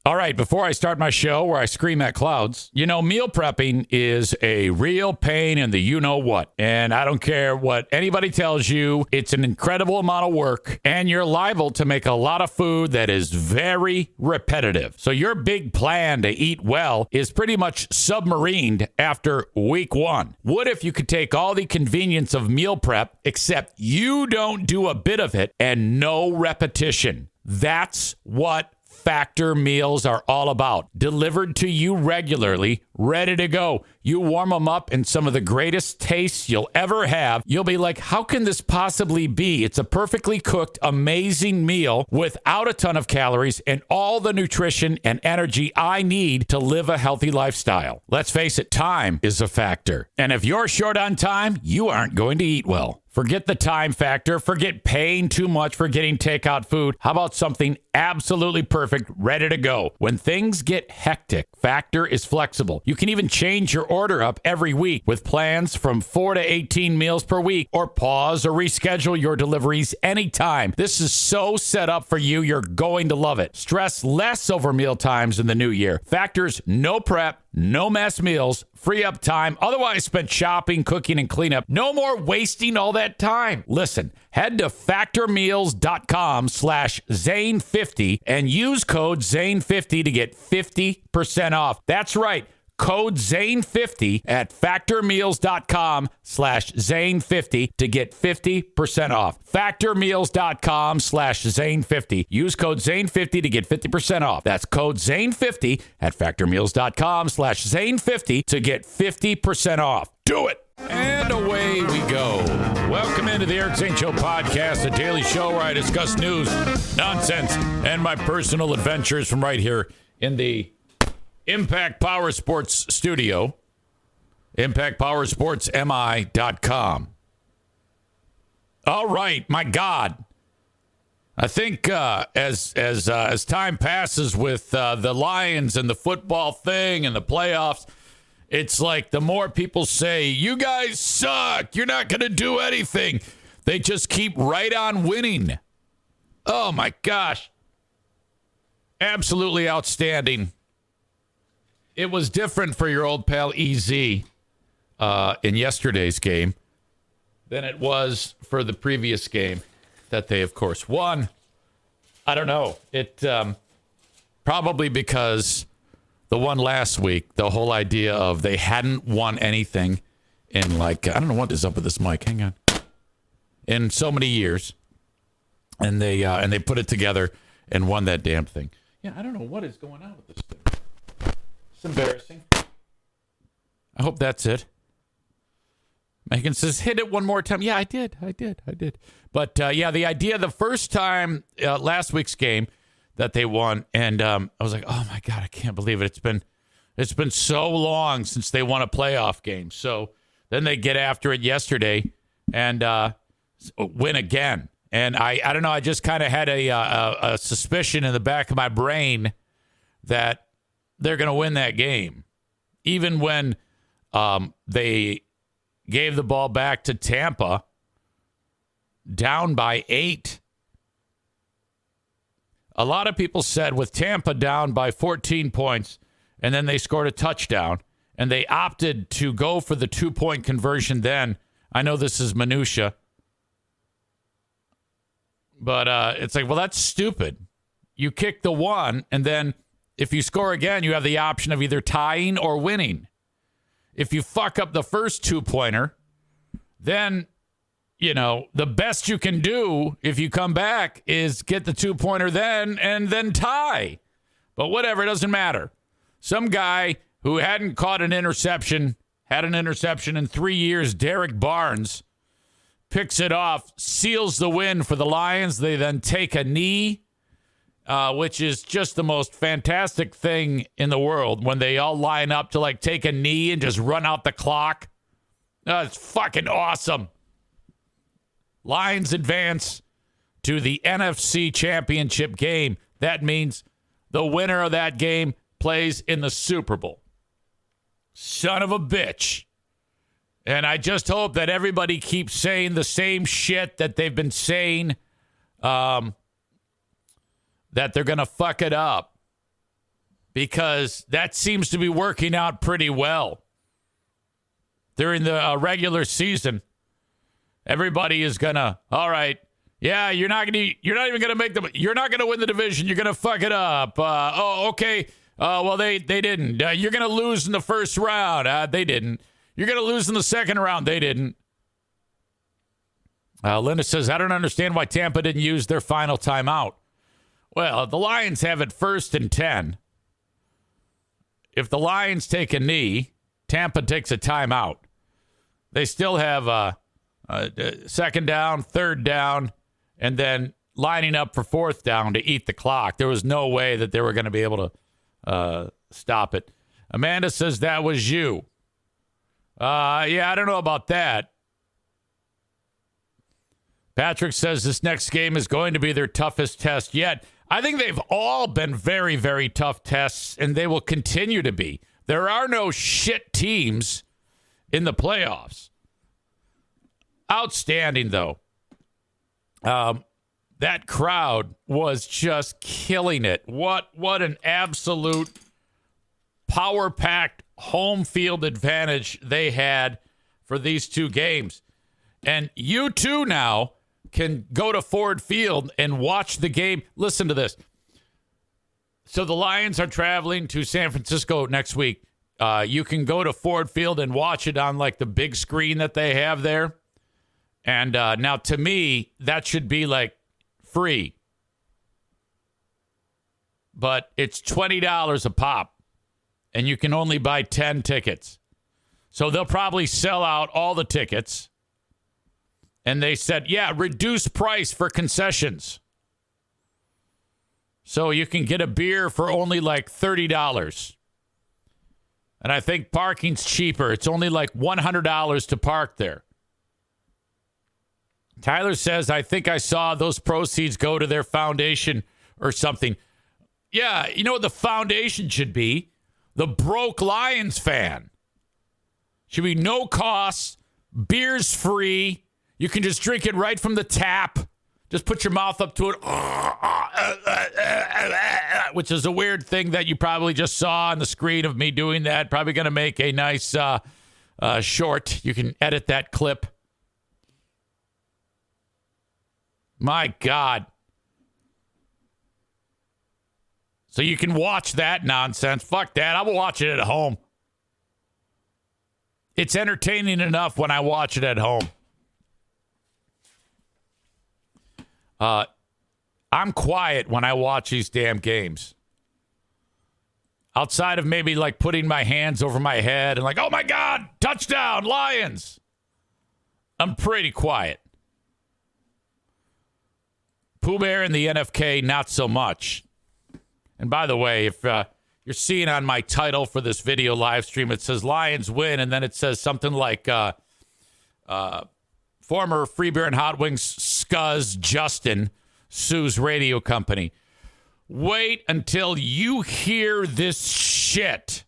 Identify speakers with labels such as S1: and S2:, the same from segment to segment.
S1: All right, before I start my show where I scream at clouds, meal prepping is a real pain in the you-know-what. And I don't care what anybody tells you, it's an incredible amount of work, and you're liable to make a lot of food that is very repetitive. So your big plan to eat well is pretty much submarined after week one. What if you could take all the convenience of meal prep, except you don't do a bit of it, and no repetition? That's what Factor meals are all about. Delivered to you regularly, ready to go. You warm them up in some of the greatest tastes you'll ever have. You'll be like, how can this possibly be? It's a perfectly cooked, amazing meal without a ton of calories and all the nutrition and energy I need to live a healthy lifestyle. Let's face it, time is a factor. And if you're short on time, you aren't going to eat well. Forget the time factor. Forget paying too much for getting takeout food. How about something absolutely perfect, ready to go? When things get hectic, Factor is flexible. You can even change your order up every week with plans from 4 to 18 meals per week, or pause or reschedule your deliveries anytime. This is so set up for you, you're going to love it. Stress less over meal times in the new year. Factor's no prep, no mess meals, free up time otherwise spent shopping, cooking, and cleanup. No more wasting all that time. Listen, head to factormeals.com/Zane50 and use code Zane50 to get 50% off. That's right. Code Zane50 at factormeals.com/Zane50 to get 50% off. Factormeals.com/Zane50. Use code Zane50 to get 50% off. That's code Zane50 at factormeals.com/Zane50 to get 50% off. Do it. And away we go. Welcome into the Eric Zane Show podcast, a daily show where I discuss news, nonsense, and my personal adventures from right here in the Impact Power Sports studio, ImpactPowerSportsMI.com. All right, my God. I think as time passes with the Lions and the football thing and the playoffs, it's like the more people say, you guys suck, you're not going to do anything, they just keep right on winning. Oh, my gosh. Absolutely outstanding. It was different for your old pal EZ in yesterday's game than it was for the previous game that they, of course, won. I don't know. It probably because the one last week, the whole idea of they hadn't won anything in I don't know what is up with this mic. Hang on. In so many years, and they put it together and won that damn thing. Yeah, I don't know what is going on with this thing. It's embarrassing. I hope that's it. Megan says, hit it one more time. Yeah, I did. But, the idea the first time last week's game that they won, and I was like, oh, my God, I can't believe it. It's been so long since they won a playoff game. So then they get after it yesterday and win again. And I don't know, I just kind of had a suspicion in the back of my brain that they're going to win that game. Even when they gave the ball back to Tampa, down by 8. A lot of people said with Tampa down by 14 points, and then they scored a touchdown, and they opted to go for the 2-point conversion then. I know this is minutia, but it's like, well, that's stupid. You kick the one, and then if you score again, you have the option of either tying or winning. If you fuck up the first 2-pointer, then, the best you can do if you come back is get the 2-pointer then and then tie. But whatever, it doesn't matter. Some guy who hadn't caught an interception, had an interception in 3 years, Derek Barnes, picks it off, seals the win for the Lions. They then take a knee, which is just the most fantastic thing in the world when they all line up to take a knee and just run out the clock. It's fucking awesome. Lions advance to the NFC Championship game. That means the winner of that game plays in the Super Bowl. Son of a bitch. And I just hope that everybody keeps saying the same shit that they've been saying, that they're going to fuck it up. because that seems to be working out pretty well. During the regular season, everybody is gonna, all right, yeah, you're not even gonna you're not gonna win the division. You're gonna fuck it up. Okay. Well, they didn't. You're gonna lose in the first round. They didn't. You're gonna lose in the second round. They didn't. Linda says, I don't understand why Tampa didn't use their final timeout. Well, the Lions have it 1st and 10. If the Lions take a knee, Tampa takes a timeout. They still have second down, third down, and then lining up for fourth down to eat the clock. There was no way that they were going to be able to stop it. Amanda says that was you. Yeah, I don't know about that. Patrick says this next game is going to be their toughest test yet. I think they've all been very, very tough tests, and they will continue to be. There are no shit teams in the playoffs. Outstanding, though. That crowd was just killing it. What an absolute power-packed home field advantage they had for these two games. And you too now can go to Ford Field and watch the game. Listen to this. So the Lions are traveling to San Francisco next week. You can go to Ford Field and watch it on like the big screen that they have there. And now to me, that should be like free. But it's $20 a pop. And you can only buy 10 tickets. So they'll probably sell out all the tickets. And they said, yeah, reduce price for concessions. So you can get a beer for only like $30. And I think parking's cheaper. It's only like $100 to park there. Tyler says, I think I saw those proceeds go to their foundation or something. Yeah, you know what the foundation should be? The Broke Lions fan. Should be no cost, beer's free. You can just drink it right from the tap. Just put your mouth up to it. Which is a weird thing that you probably just saw on the screen of me doing that. Probably going to make a nice short. You can edit that clip. My God. So you can watch that nonsense. Fuck that. I will watch it at home. It's entertaining enough when I watch it at home. I'm quiet when I watch these damn games. Outside of maybe like putting my hands over my head and like, oh my God, touchdown, Lions. I'm pretty quiet. Pooh Bear and the NFK, not so much. And by the way, if you're seeing on my title for this video live stream, it says Lions win, and then it says something like former Free Beer and Hot Wings scuzz Justin sues radio company. Wait until you hear this shit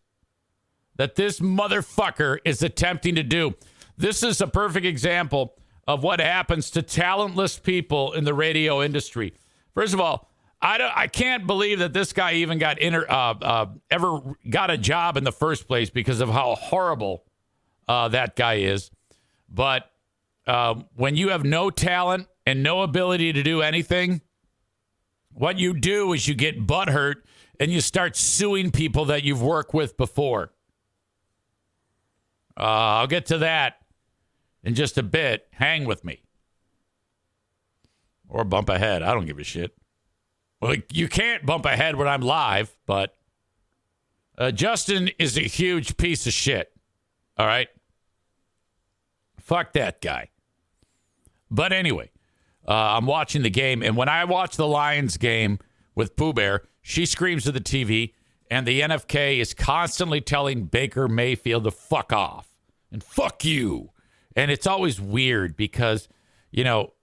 S1: that this motherfucker is attempting to do. This is a perfect example of what happens to talentless people in the radio industry. First of all, I can't believe that this guy even got ever got a job in the first place because of how horrible that guy is. But when you have no talent and no ability to do anything, what you do is you get butthurt and you start suing people that you've worked with before. I'll get to that in just a bit. Hang with me. Or bump ahead. I don't give a shit. Well, you can't bump ahead when I'm live, but Justin is a huge piece of shit. All right? Fuck that guy. But anyway, I'm watching the game, and when I watch the Lions game with Pooh Bear, she screams to the TV, and the NFK is constantly telling Baker Mayfield to fuck off and fuck you. And it's always weird because, you know,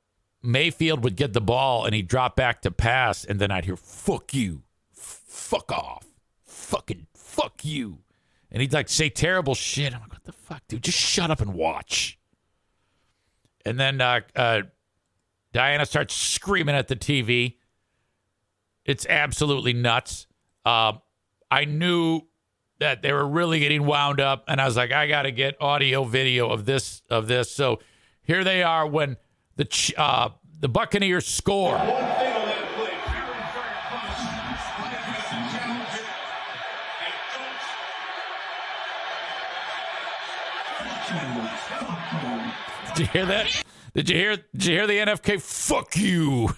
S1: Mayfield would get the ball and he'd drop back to pass, and then I'd hear, fuck you, fuck off, fucking fuck you. And he'd like say terrible shit. I'm like, what the fuck, dude? Just shut up and watch. And then Diana starts screaming at the TV. It's absolutely nuts. I I knew that they were really getting wound up, and I was like, I got to get audio, video of this. So here they are when the Buccaneers score. Did you hear that? Did you hear the NFK? Fuck you.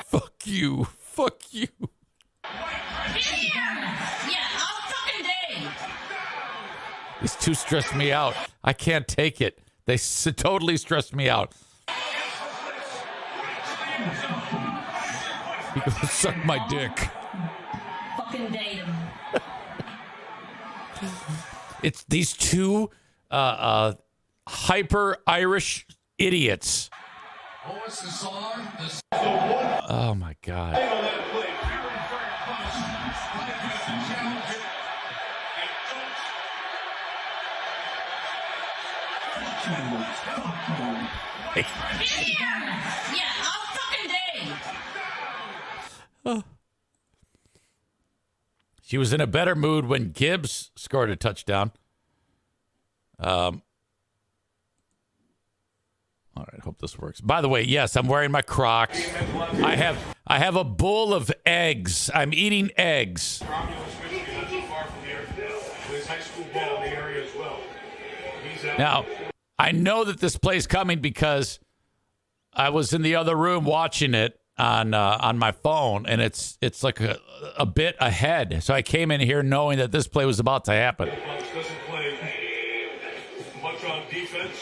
S1: Fuck you. Fuck you.
S2: Yeah, all fucking day.
S1: These two stress me out. I can't take it. They totally stress me out. You go suck my dick.
S2: Fucking date him.
S1: It's these two hyper Irish idiots.
S3: What was the song?
S1: Oh my God.
S2: Yeah, all fucking day.
S1: Oh. She was in a better mood when Gibbs scored a touchdown. All right, hope this works. By the way, yes, I'm wearing my Crocs. I have a bowl of eggs. I'm eating eggs. Now, I know that this play's coming because I was in the other room watching it on my phone, and it's like a bit ahead. So I came in here knowing that this play was about to happen.
S4: Doesn't play much on defense.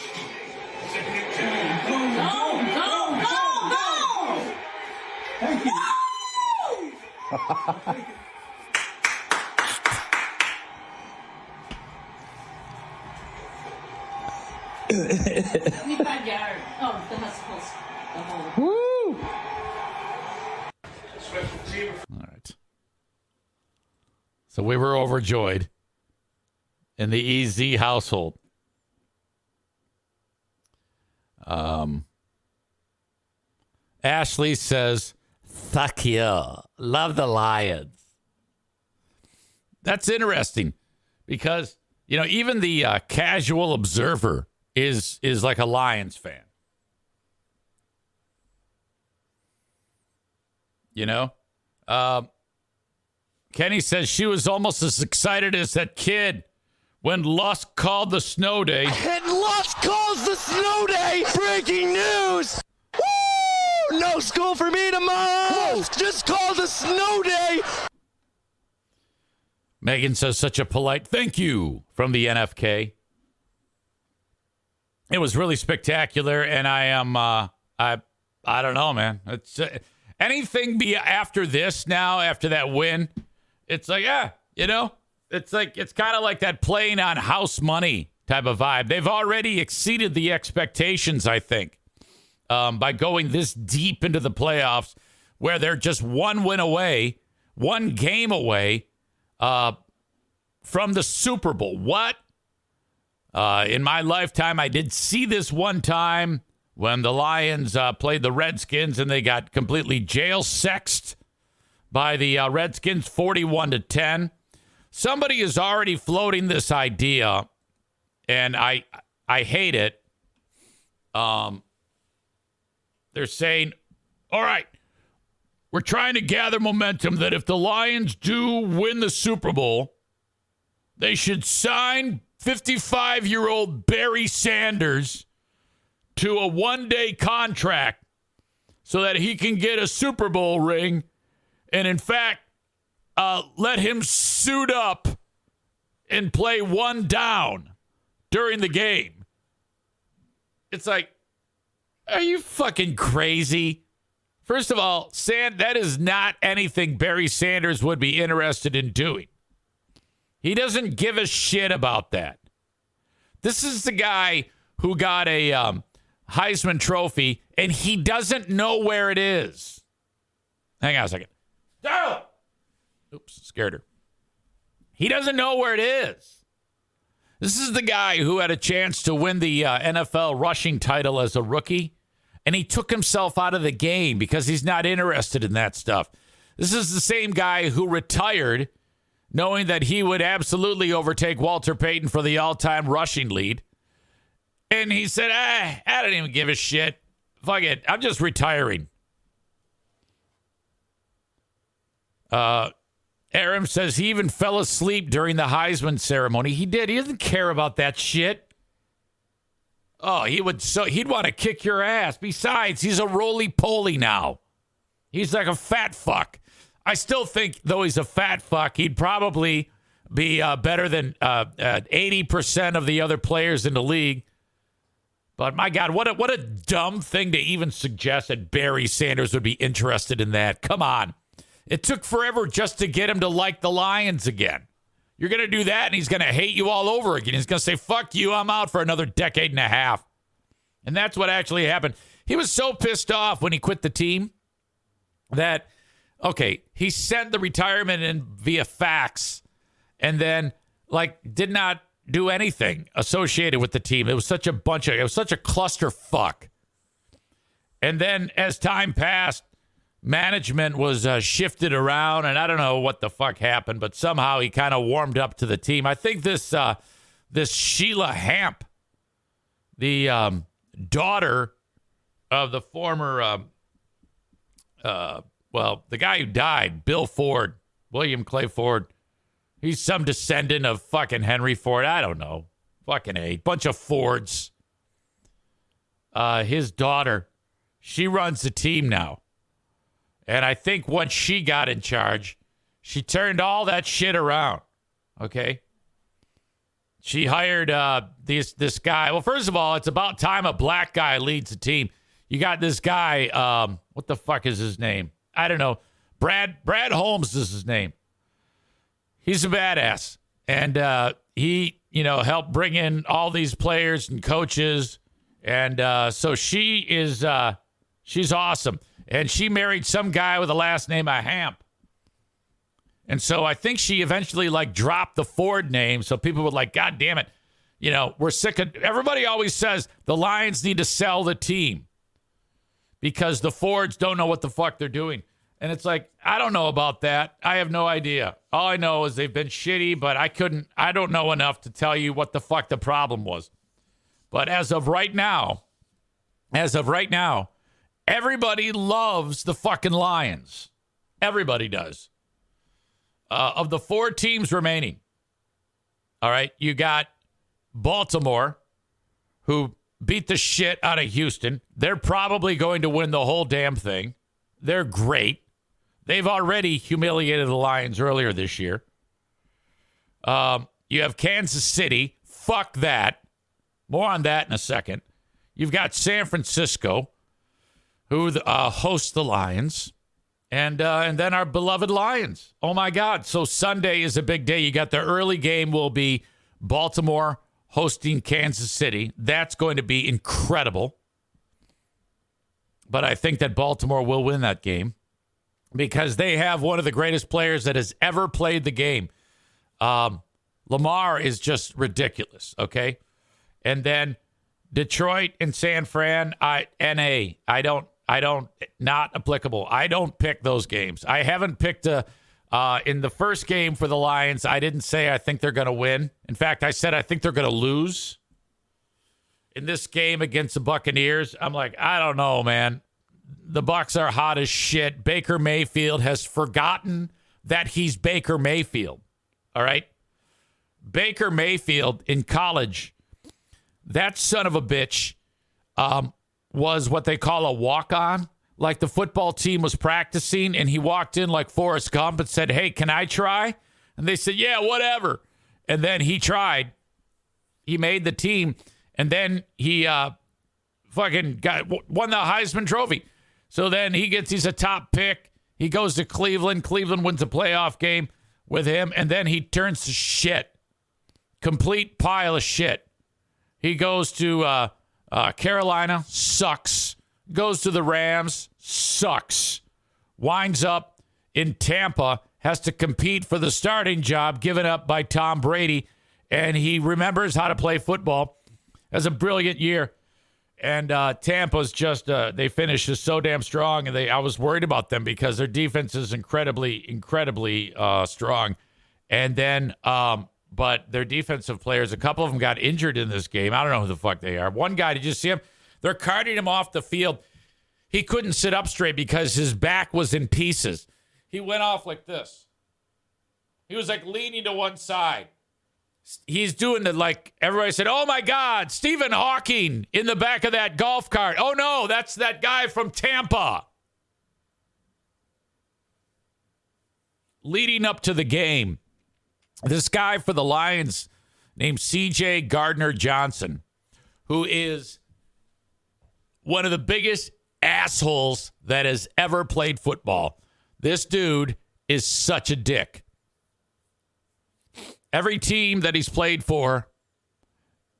S2: Go, go, go, go!
S5: Thank you.
S2: We got yard. Oh, the Huskers. The whole.
S5: Woo!
S1: All right. So we were overjoyed in the EZ household. Ashley says, fuck you. Love the Lions. That's interesting because, you know, even the casual observer is like a Lions fan. You know? Kenny says she was almost as excited as that kid when Lusk called the snow day.
S5: And Lusk calls the snow day. Breaking news. Woo! No school for me tomorrow. Lusk just called the snow day.
S1: Megan says such a polite thank you from the NFK. It was really spectacular, and I am I don't know, man. It's anything be after this now, after that win. It's like, you know, it's like it's kind of like that playing on house money type of vibe. They've already exceeded the expectations, I think, by going this deep into the playoffs, where they're just one win away, one game away from the Super Bowl. What? In my lifetime, I did see this one time when the Lions played the Redskins and they got completely jail-sexed by the Redskins, 41-10. Somebody is already floating this idea, and I hate it. They're saying, all right, we're trying to gather momentum that if the Lions do win the Super Bowl, they should sign 55-year-old Barry Sanders to a one-day contract so that he can get a Super Bowl ring and, in fact, let him suit up and play one down during the game. It's like, are you fucking crazy? First of all, that is not anything Barry Sanders would be interested in doing. He doesn't give a shit about that. This is the guy who got a Heisman Trophy, and he doesn't know where it is. Hang on a second. Oops, scared her. He doesn't know where it is. This is the guy who had a chance to win the NFL rushing title as a rookie, and he took himself out of the game because he's not interested in that stuff. This is the same guy who retired knowing that he would absolutely overtake Walter Payton for the all-time rushing lead. And he said, I don't even give a shit. Fuck it. I'm just retiring. Aram says he even fell asleep during the Heisman ceremony. He did. He doesn't care about that shit. Oh, he'd want to kick your ass. Besides, he's a roly-poly now. He's like a fat fuck. I still think, though he's a fat fuck, he'd probably be better than 80% of the other players in the league. But my God, what a dumb thing to even suggest that Barry Sanders would be interested in that. Come on. It took forever just to get him to like the Lions again. You're going to do that, and he's going to hate you all over again. He's going to say, fuck you, I'm out for another decade and a half. And that's what actually happened. He was so pissed off when he quit the team that, okay, he sent the retirement in via fax and then, did not do anything associated with the team. It was such a clusterfuck. And then as time passed, management was shifted around, and I don't know what the fuck happened, but somehow he kind of warmed up to the team. I think this Sheila Hamp, the daughter of the former, the guy who died, Bill Ford, William Clay Ford. He's some descendant of fucking Henry Ford. I don't know. Fucking A. Bunch of Fords. His daughter, she runs the team now. And I think once she got in charge, she turned all that shit around. Okay? She hired this guy. Well, first of all, it's about time a black guy leads the team. You got this guy, what the fuck is his name? I don't know. Brad Holmes is his name. He's a badass. And he, helped bring in all these players and coaches. And so she is, she's awesome. And she married some guy with the last name of Hamp. And so I think she eventually dropped the Ford name. So people were like, God damn it. We're sick of, everybody always says the Lions need to sell the team because the Fords don't know what the fuck they're doing. And it's like, I don't know about that. I have no idea. All I know is they've been shitty, but I don't know enough to tell you what the fuck the problem was. But as of right now, everybody loves the fucking Lions. Everybody does. Of the 4 teams remaining, all right, you got Baltimore, who beat the shit out of Houston. They're probably going to win the whole damn thing. They're great. They've already humiliated the Lions earlier this year. You have Kansas City. Fuck that. More on that in a second. You've got San Francisco, who hosts the Lions. And then our beloved Lions. Oh, my God. So Sunday is a big day. You got the early game will be Baltimore hosting Kansas City. That's going to be incredible. But I think that Baltimore will win that game because they have one of the greatest players that has ever played the game. Lamar is just ridiculous, okay? And then Detroit and San Fran, NA. Not applicable. I don't pick those games. I haven't picked in the first game for the Lions. I didn't say I think they're going to win. In fact, I said I think they're going to lose. In this game against the Buccaneers, I'm like, I don't know, man. The Bucs are hot as shit. Baker Mayfield has forgotten that he's Baker Mayfield. All right? Baker Mayfield in college, that son of a bitch was what they call a walk-on. Like the football team was practicing, and he walked in like Forrest Gump and said, hey, can I try? And they said, yeah, whatever. And then he tried. He made the team. And then he won the Heisman Trophy. So then he's a top pick. He goes to Cleveland. Cleveland wins a playoff game with him. And then he turns to shit. Complete pile of shit. He goes to Carolina. Sucks. Goes to the Rams. Sucks. Winds up in Tampa. Has to compete for the starting job given up by Tom Brady. and he remembers how to play football. Has a brilliant year. And Tampa's just, they finished just so damn strong. And I was worried about them because their defense is incredibly strong. And then, but their defensive players, a couple of them got injured in this game. I don't know who the fuck they are. One guy, did you see him? They're carting him off the field. He couldn't sit up straight because his back was in pieces. He went off like this. He was like leaning to one side. He's doing it like everybody said, oh my God, Stephen Hawking in the back of that golf cart. Oh no, that's that guy from Tampa. Leading up to the game, this guy for the Lions named C.J. Gardner-Johnson, who is one of the biggest assholes that has ever played football. This dude is such a dick. Every team that he's played for,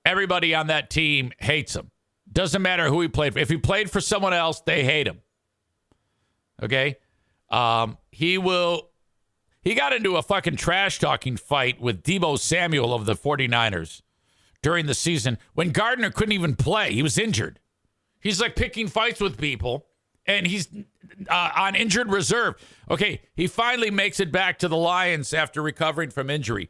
S1: everybody on that team hates him. Doesn't matter who he played for. If he played for someone else, they hate him. Okay? He got into a fucking trash-talking fight with Deebo Samuel of the 49ers during the season when Gardner couldn't even play. He was injured. He's like picking fights with people, and he's on injured reserve. Okay, he finally makes it back to the Lions after recovering from injury.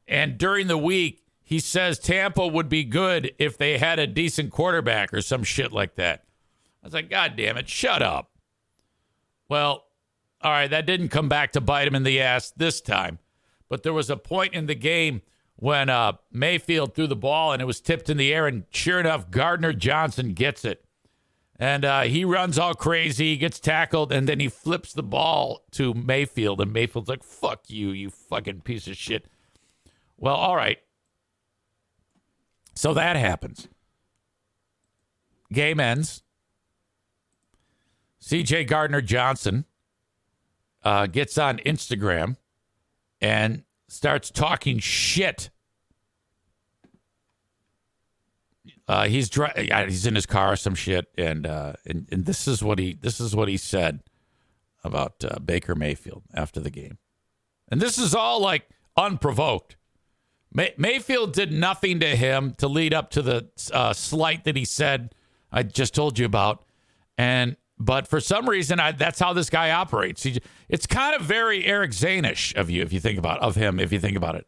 S1: And during the week, he says Tampa would be good if they had a decent quarterback or some shit like that. I was like, God damn it, shut up. Well, all right, that didn't come back to bite him in the ass this time. But there was a point in the game when Mayfield threw the ball and it was tipped in the air, and sure enough, Gardner-Johnson gets it. And he runs all crazy, he gets tackled, and then he flips the ball to Mayfield, and Mayfield's like, fuck you, you fucking piece of shit. Well, all right. So that happens. Game ends. C.J. Gardner-Johnson gets on Instagram and starts talking shit. He's in his car or some shit, and this is what he said about Baker Mayfield after the game. And this is all like unprovoked. Mayfield did nothing to him to lead up to the slight that he said I just told you about, but for some reason that's how this guy operates. It's kind of very Eric Zane-ish of him if you think about it.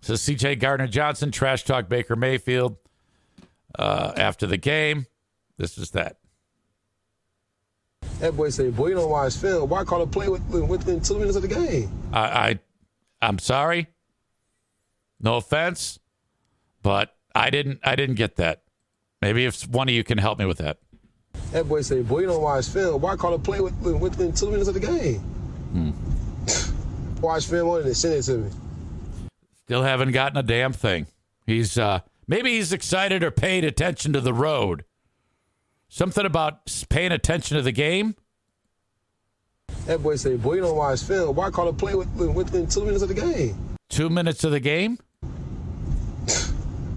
S1: So C.J. Gardner-Johnson trash talk Baker Mayfield after the game. This is that.
S6: That boy say, boy, you don't watch film. Why call a play within 2 minutes of the game?
S1: I'm sorry. No offense, but I didn't get that. Maybe if one of you can help me with that.
S6: That boy say, boy, you don't watch film. Why call a play within 2 minutes of the game? Watch film on it and send it to me.
S1: Still haven't gotten a damn thing. He's maybe he's excited or paid attention to the road. Something about paying attention to the game.
S6: That boy say, boy, you don't watch film. Why call a play within 2 minutes of the game?
S1: 2 minutes of the game?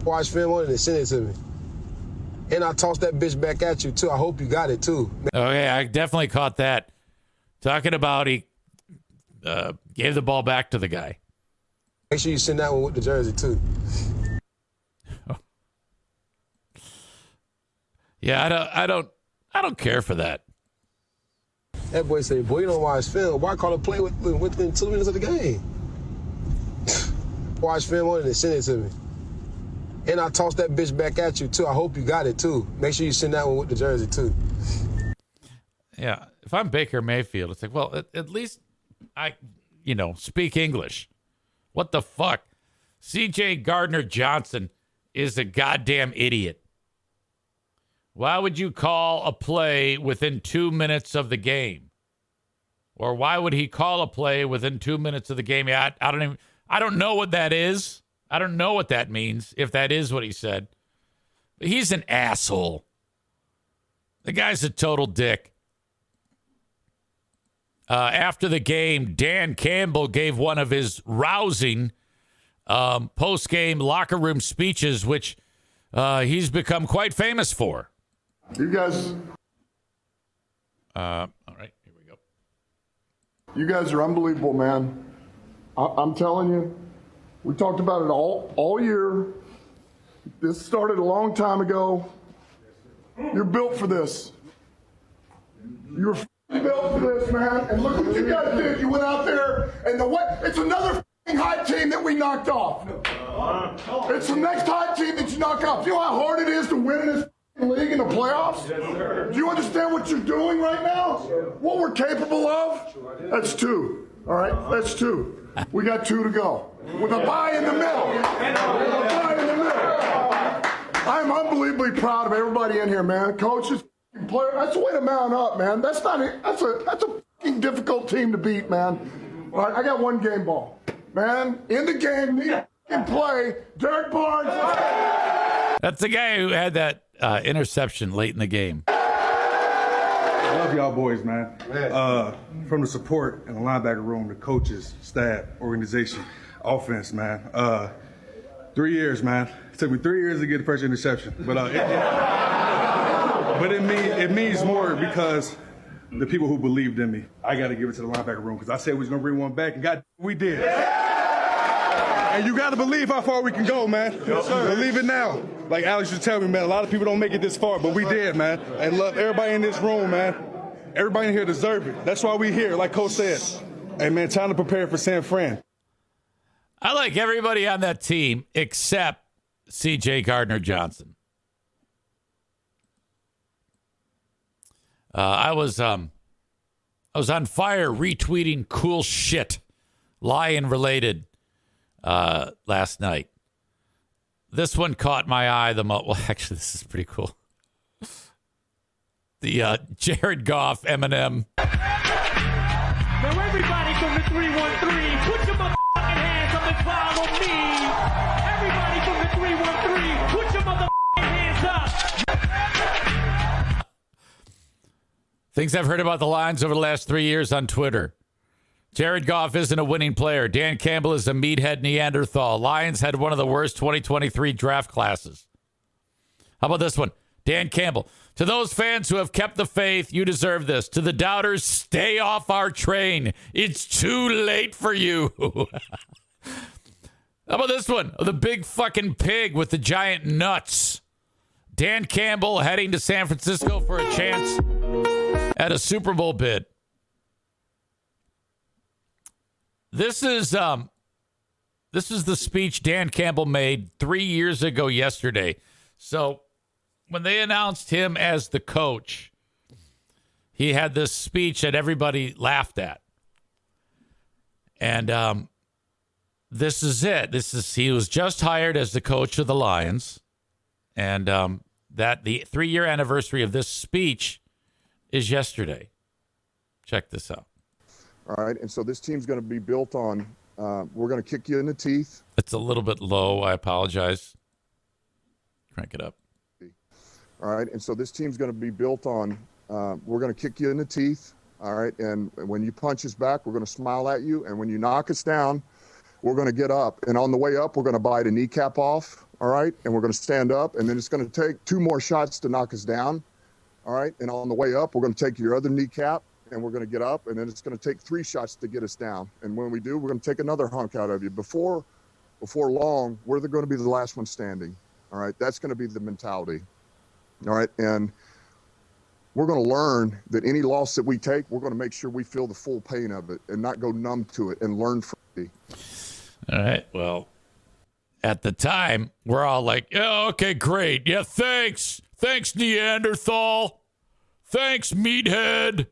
S6: Watch film on it and send it to me. And I tossed that bitch back at you, too. I hope you got it, too.
S1: Okay, I definitely caught that. Talking about he gave the ball back to the guy.
S6: Make sure you send that one with the jersey, too.
S1: Yeah, I don't care for that.
S6: That boy say, boy, you don't watch film. Why call a play within 2 minutes of the game? Watch film on it and send it to me. And I tossed that bitch back at you, too. I hope you got it, too. Make sure you send that one with the jersey, too.
S1: Yeah, if I'm Baker Mayfield, it's like, well, at least I, speak English. What the fuck? C.J. Gardner-Johnson is a goddamn idiot. Why would you call a play within 2 minutes of the game? Or why would he call a play within 2 minutes of the game? Yeah, I don't know what that is. I don't know what that means, if that is what he said. But he's an asshole. The guy's a total dick. After the game, Dan Campbell gave one of his rousing post-game locker room speeches, which he's become quite famous for.
S7: You guys.
S1: All right, here we go.
S7: You guys are unbelievable, man. I'm telling you, We talked about it all year. This started a long time ago. You're built for this. You're built for this, man. And look what you guys did. You went out there and it's another hot team that we knocked off. It's the next hot team that you knock off. Do you know how hard it is to win in this league in the playoffs? Do you understand what you're doing right now? What we're capable of? That's 2. All right, that's 2. We got 2 to go. With a bye in the middle. I'm unbelievably proud of everybody in here, man. Coaches, players. That's the way to mount up, man. That's a fucking difficult team to beat, man. All right, I got 1 game ball, man. In the game, need to play. Derek Barnes.
S1: That's the guy who had that interception late in the game.
S8: I love y'all boys, man. From the support in the linebacker room, the coaches, staff, organization, offense, man. 3 years, man. It took me 3 years to get the first interception, but it means more because the people who believed in me. I got to give it to the linebacker room because I said we was gonna bring one back, and God, we did. And you got to believe how far we can go, man. Yes, sir. Believe it now. Like Alex used to tell me, man, a lot of people don't make it this far, but we did, man. And love everybody in this room, man. Everybody in here deserve it. That's why we here, like Coach said. Hey, man, time to prepare for San Fran.
S1: I like everybody on that team except C.J. Gardner-Johnson. I was on fire retweeting cool shit, Lion-related, last night. This one caught my eye the most. Well, actually, this is pretty cool. The Jared Goff Eminem.
S9: Now everybody from the 313, put your motherfucking hands up and follow me. Everybody from the 313, put your motherfucking hands up.
S1: Things I've heard about the Lions over the last 3 years on Twitter. Jared Goff isn't a winning player. Dan Campbell is a meathead Neanderthal. Lions had one of the worst 2023 draft classes. How about this one? Dan Campbell. To those fans who have kept the faith, you deserve this. To the doubters, stay off our train. It's too late for you. How about this one? The big fucking pig with the giant nuts. Dan Campbell heading to San Francisco for a chance at a Super Bowl bid. This is the speech Dan Campbell made 3 years ago yesterday. So when they announced him as the coach, he had this speech that everybody laughed at. And this is it. He was just hired as the coach of the Lions. And that the 3-year anniversary of this speech is yesterday. Check this out.
S10: All right, and so this team's going to be built on, we're going to kick you in the teeth.
S1: It's a little bit low. I apologize. Crank it up.
S10: All right, and so this team's going to be built on, we're going to kick you in the teeth. All right, and when you punch us back, we're going to smile at you. And when you knock us down, we're going to get up. And on the way up, we're going to bite a kneecap off. All right, and we're going to stand up. And then it's going to take 2 more shots to knock us down. All right, and on the way up, we're going to take your other kneecap. And we're going to get up, and then it's going to take 3 shots to get us down. And when we do, we're going to take another hunk out of you. Before long, we're going to be the last one standing. All right, that's going to be the mentality. All right, and we're going to learn that any loss that we take, we're going to make sure we feel the full pain of it and not go numb to it and learn from it.
S1: All right, well, at the time, we're all like, oh, okay, great. Yeah, thanks. Thanks, Neanderthal. Thanks, meathead.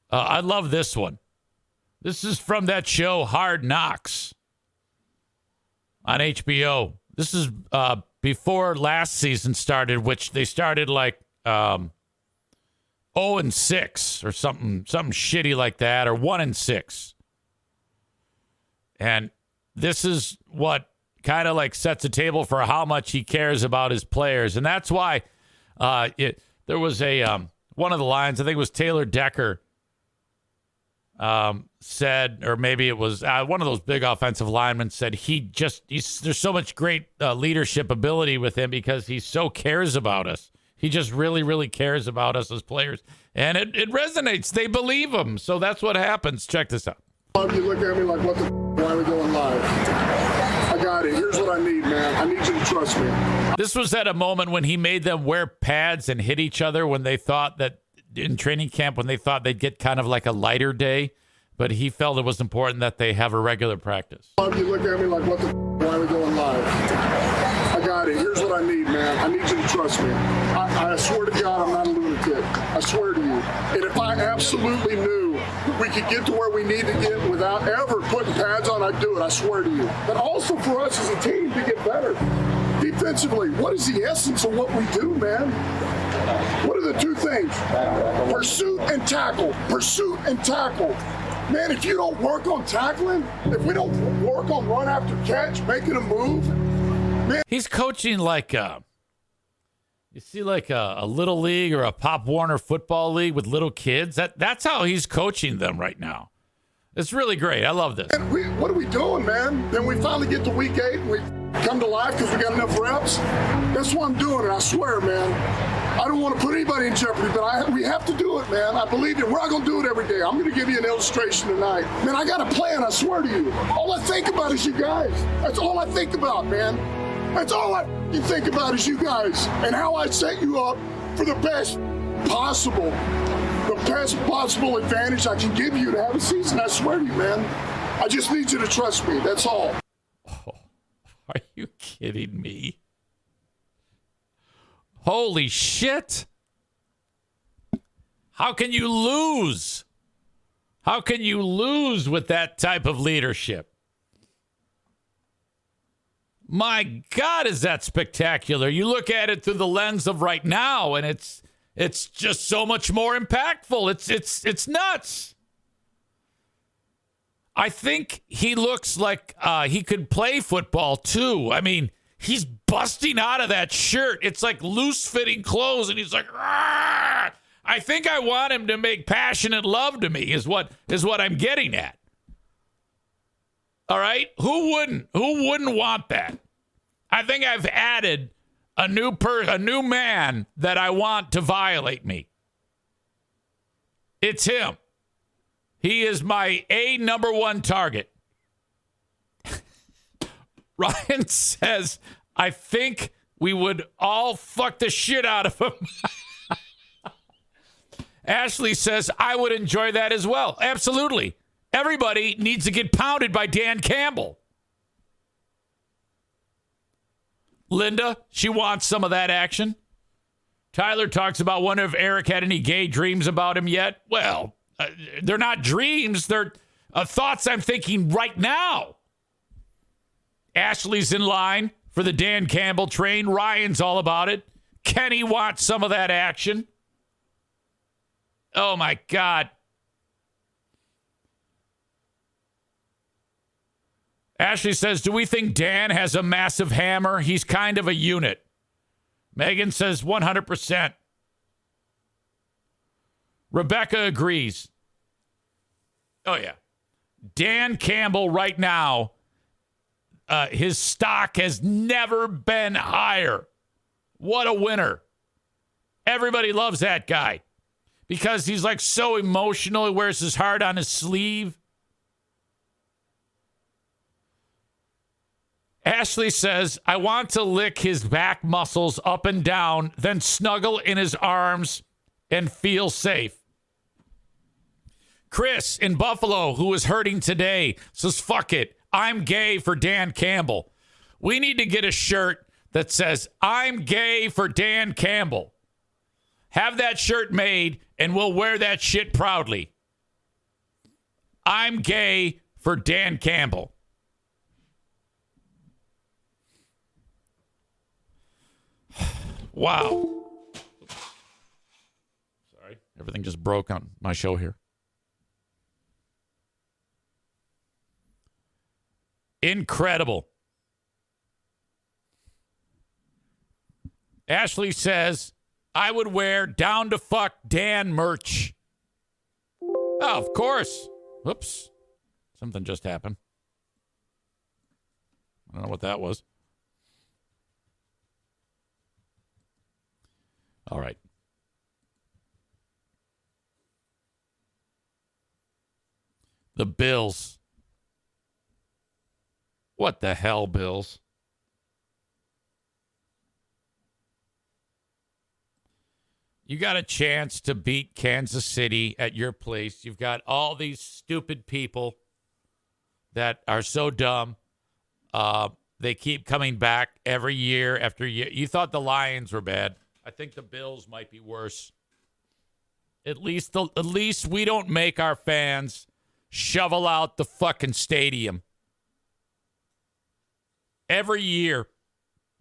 S1: I love this one. This is from that show Hard Knocks on HBO. This is before last season started, which they started like 0-6 or something shitty like that, or 1-6. And this is what kind of like sets a table for how much he cares about his players, and that's why there was a one of the lines, I think it was Taylor Decker, said, or maybe it was one of those big offensive linemen said there's so much great leadership ability with him because he so cares about us. He just really, really cares about us as players. And it resonates. They believe him. So that's what happens. Check this out.
S7: You look at me like, what the why are we going live? got it. Here's what I need, man. I need you to trust me.
S1: This was at a moment when he made them wear pads and hit each other when they thought that in training camp, when they thought they'd get kind of like a lighter day. But he felt it was important that they have a regular practice.
S7: You look at me like, what the why are we going live? I got it. Here's what I need, man. I need you to trust me. I swear to God, I'm not a lunatic. I swear to you. And if I absolutely knew we could get to where we need to get without ever putting pads on, I'd do it. I swear to you. But also for us as a team to get better. Defensively, what is the essence of what we do, man? What are the two things? Pursuit and tackle. Pursuit and tackle. Man, if you don't work on tackling, if we don't work on run after catch, making a move, man.
S1: He's coaching like a little league or a Pop Warner football league with little kids. That's how he's coaching them right now. It's really great. I love this.
S7: Man, what are we doing, man? Then we finally get to week 8 and we come to life because we got enough reps. That's what I'm doing, and I swear, man. I don't want to put anybody in jeopardy, but we have to do it, man. I believe it. We're not going to do it every day. I'm going to give you an illustration tonight. Man, I got a plan, I swear to you. All I think about is you guys. That's all I think about, man. That's all I think about is you guys and how I set you up for the best possible advantage I can give you to have a season. I swear to you, man. I just need you to trust me. That's all.
S1: Oh, are you kidding me? Holy shit. How can you lose? How can you lose with that type of leadership? My God, is that spectacular? You look at it through the lens of right now, and it's just so much more impactful. It's nuts. I think he looks like he could play football too. I mean, he's busting out of that shirt. It's like loose-fitting clothes, and he's like, "Argh!" I think I want him to make passionate love to me is what I'm getting at. All right? Who wouldn't want that? I think I've added a new man that I want to violate me. It's him. He is my number one target. Ryan says, I think we would all fuck the shit out of him. Ashley says, I would enjoy that as well. Absolutely. Everybody needs to get pounded by Dan Campbell. Linda, she wants some of that action. Tyler talks about wondering if Eric had any gay dreams about him yet. Well, they're not dreams. They're thoughts I'm thinking right now. Ashley's in line for the Dan Campbell train. Ryan's all about it. Kenny wants some of that action. Oh, my God. Ashley says, do we think Dan has a massive hammer? He's kind of a unit. Megan says 100%. Rebecca agrees. Oh, yeah. Dan Campbell right now, his stock has never been higher. What a winner. Everybody loves that guy because he's like so emotional. He wears his heart on his sleeve. Ashley says, I want to lick his back muscles up and down, then snuggle in his arms and feel safe. Chris in Buffalo, who is hurting today, says, fuck it. I'm gay for Dan Campbell. We need to get a shirt that says, I'm gay for Dan Campbell. Have that shirt made, and we'll wear that shit proudly. I'm gay for Dan Campbell. Wow. Sorry, everything just broke on my show here. Incredible. Ashley says, I would wear down to fuck Dan merch. Oh, of course. Whoops. Something just happened. I don't know what that was. All right. The Bills. What the hell, Bills? You got a chance to beat Kansas City at your place. You've got all these stupid people that are so dumb. They keep coming back every year after year. You thought the Lions were bad. I think the Bills might be worse. At least we don't make our fans shovel out the fucking stadium. Every year,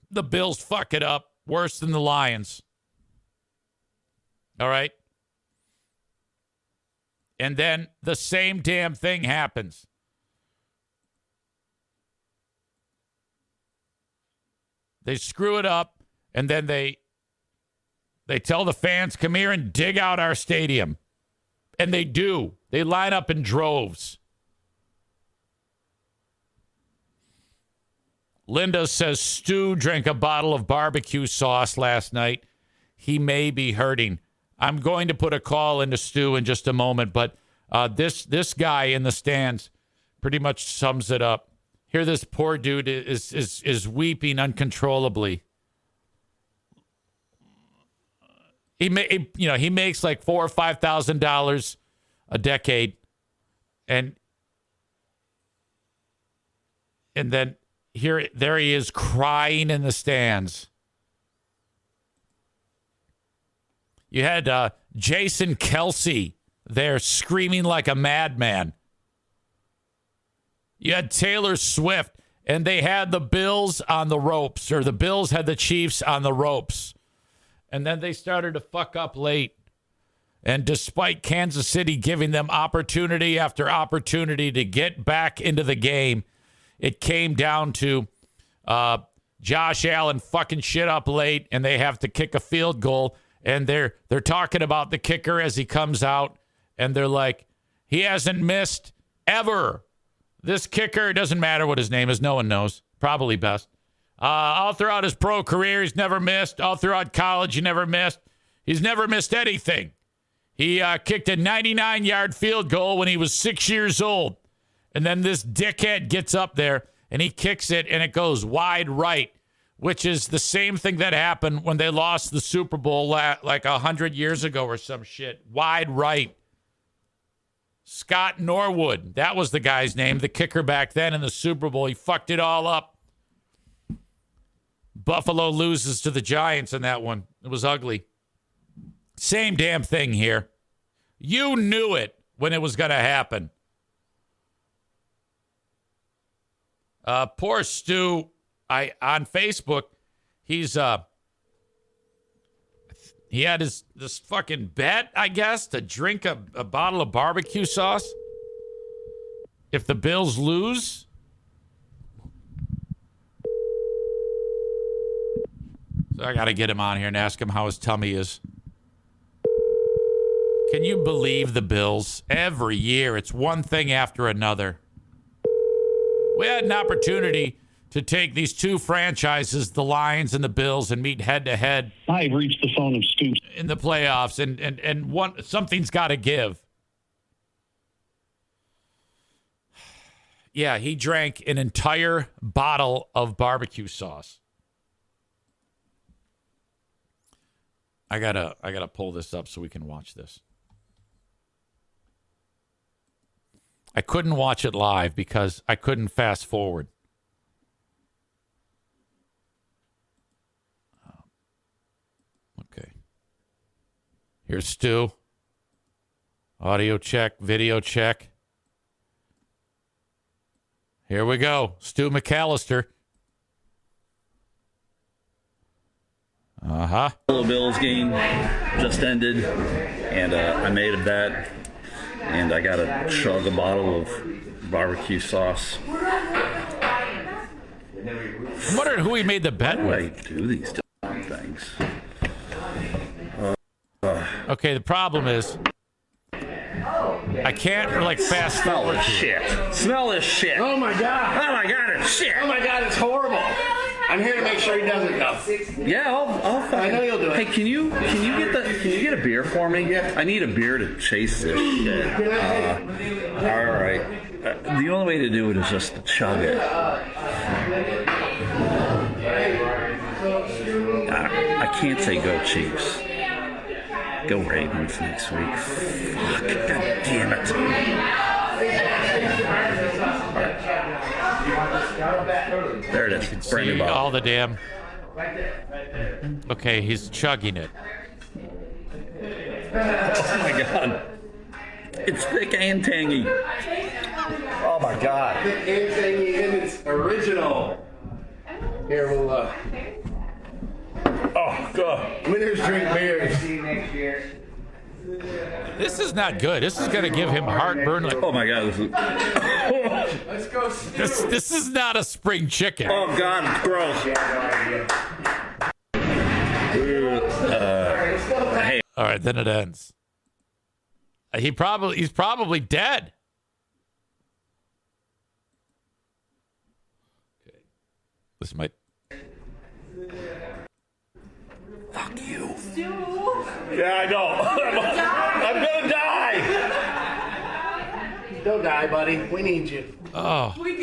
S1: the Bills fuck it up worse than the Lions. All right? And then the same damn thing happens. They screw it up, and then they tell the fans, come here and dig out our stadium. And they do. They line up in droves. Linda says Stu drank a bottle of barbecue sauce last night. He may be hurting. I'm going to put a call into Stu in just a moment, but this guy in the stands pretty much sums it up. Here, this poor dude is weeping uncontrollably. He makes like $4,000 or $5,000 a decade, and then there he is crying in the stands. You had Jason Kelsey there screaming like a madman. You had Taylor Swift, and they had the Bills on the ropes, or the Bills had the Chiefs on the ropes. And then they started to fuck up late. And despite Kansas City giving them opportunity after opportunity to get back into the game, it came down to Josh Allen fucking shit up late, and they have to kick a field goal. And they're talking about the kicker as he comes out, and they're like, he hasn't missed ever. This kicker, it doesn't matter what his name is. No one knows. Probably best. All throughout his pro career, he's never missed. All throughout college, he never missed. He's never missed anything. He kicked a 99-yard field goal when he was 6 years old. And then this dickhead gets up there, and he kicks it, and it goes wide right, which is the same thing that happened when they lost the Super Bowl like 100 years ago or some shit. Wide right. Scott Norwood, that was the guy's name, the kicker back then in the Super Bowl. He fucked it all up. Buffalo loses to the Giants in that one. It was ugly. Same damn thing here. You knew it when it was going to happen. Poor Stu, on Facebook, he had this fucking bet, I guess, to drink a bottle of barbecue sauce if the Bills lose. So I got to get him on here and ask him how his tummy is. Can you believe the Bills? Every year, it's one thing after another. We had an opportunity to take these two franchises, the Lions and the Bills, and meet head-to-head.
S11: I reached the phone of Stu
S1: in the playoffs, and something's got to give. Yeah, he drank an entire bottle of barbecue sauce. I gotta pull this up so we can watch this. I couldn't watch it live because I couldn't fast forward. Okay. Here's Stu. Audio check, video check. Here we go. Stu McAllister. Uh-huh.
S12: The Bills game just ended, and I made a bet, and I got to chug a bottle of barbecue sauce.
S1: I'm wondering who he made the bet with.
S12: I do these things.
S1: Okay, the problem is I can't fast
S12: Smell
S1: forward.
S12: this shit. Smell this shit.
S3: Oh my god.
S12: Oh my god, it's shit.
S3: Oh my god, it's horrible.
S5: I'm here to make sure he doesn't go.
S12: Yeah, I'll
S5: I know you'll do it.
S12: Hey, can you get a beer for me?
S5: Yeah.
S12: I need a beer to chase this shit. All right. The only way to do it is just to chug it. I can't say go Chiefs. Go Ravens next week. Fuck. God damn it. There it is. Brand new
S1: See
S12: bottle.
S1: all the damn. Okay, he's chugging it.
S12: Oh my god. It's thick and tangy. Oh my god.
S5: Thick and tangy and it's original. Here, we'll,
S12: Oh god.
S5: winners drink beers.
S1: This is not good. This is going to give him heartburn. Like,
S12: Oh my god.
S1: this is not a spring chicken.
S12: Oh god, it's gross. Hey.
S1: All right, then it ends. He's probably dead. Okay. This might.
S12: Fuck you. Yeah, I know. I'm gonna die.
S5: Don't die, buddy. We need you.
S1: Oh.
S5: We need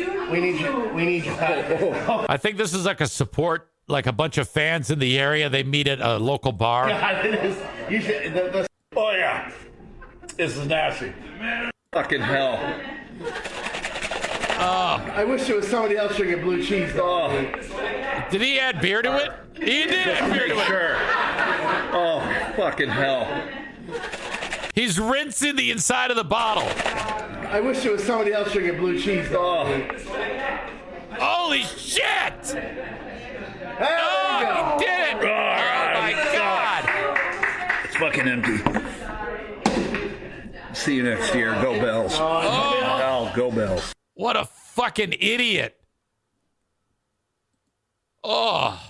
S5: you. We need you.
S1: I think this is like a support, like a bunch of fans in the area. They meet at a local bar.
S5: You should,
S12: Oh yeah. This is nasty. Fucking hell.
S5: I wish it was somebody else drinking blue cheese.
S12: Oh.
S1: Did he add beer to it? He did add beer to it.
S12: Sure. Oh, fucking hell.
S1: He's rinsing the inside of the bottle.
S5: I wish it was somebody else drinking blue cheese.
S12: Oh.
S1: Holy shit!
S5: There
S1: Oh,
S5: we go.
S1: he did it! Oh my god!
S12: It's fucking empty. See you next year. Go Bells.
S1: Oh,
S12: Go Bells.
S1: what a fucking idiot! Oh,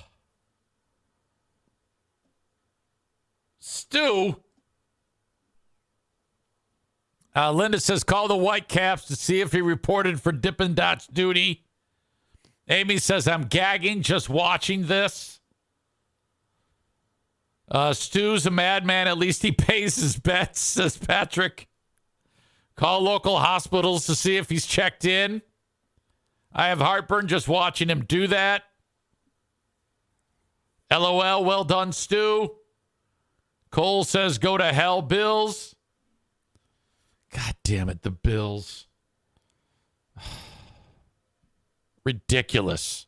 S1: Stu. Linda says, call the Whitecaps to see if he reported for Dippin' Dots duty. Amy says, I'm gagging just watching this. Stu's a madman. At least he pays his bets, says Patrick. Call local hospitals to see if he's checked in. I have heartburn just watching him do that. LOL, well done, Stu. Cole says, go to hell, Bills. God damn it, the Bills. Ridiculous.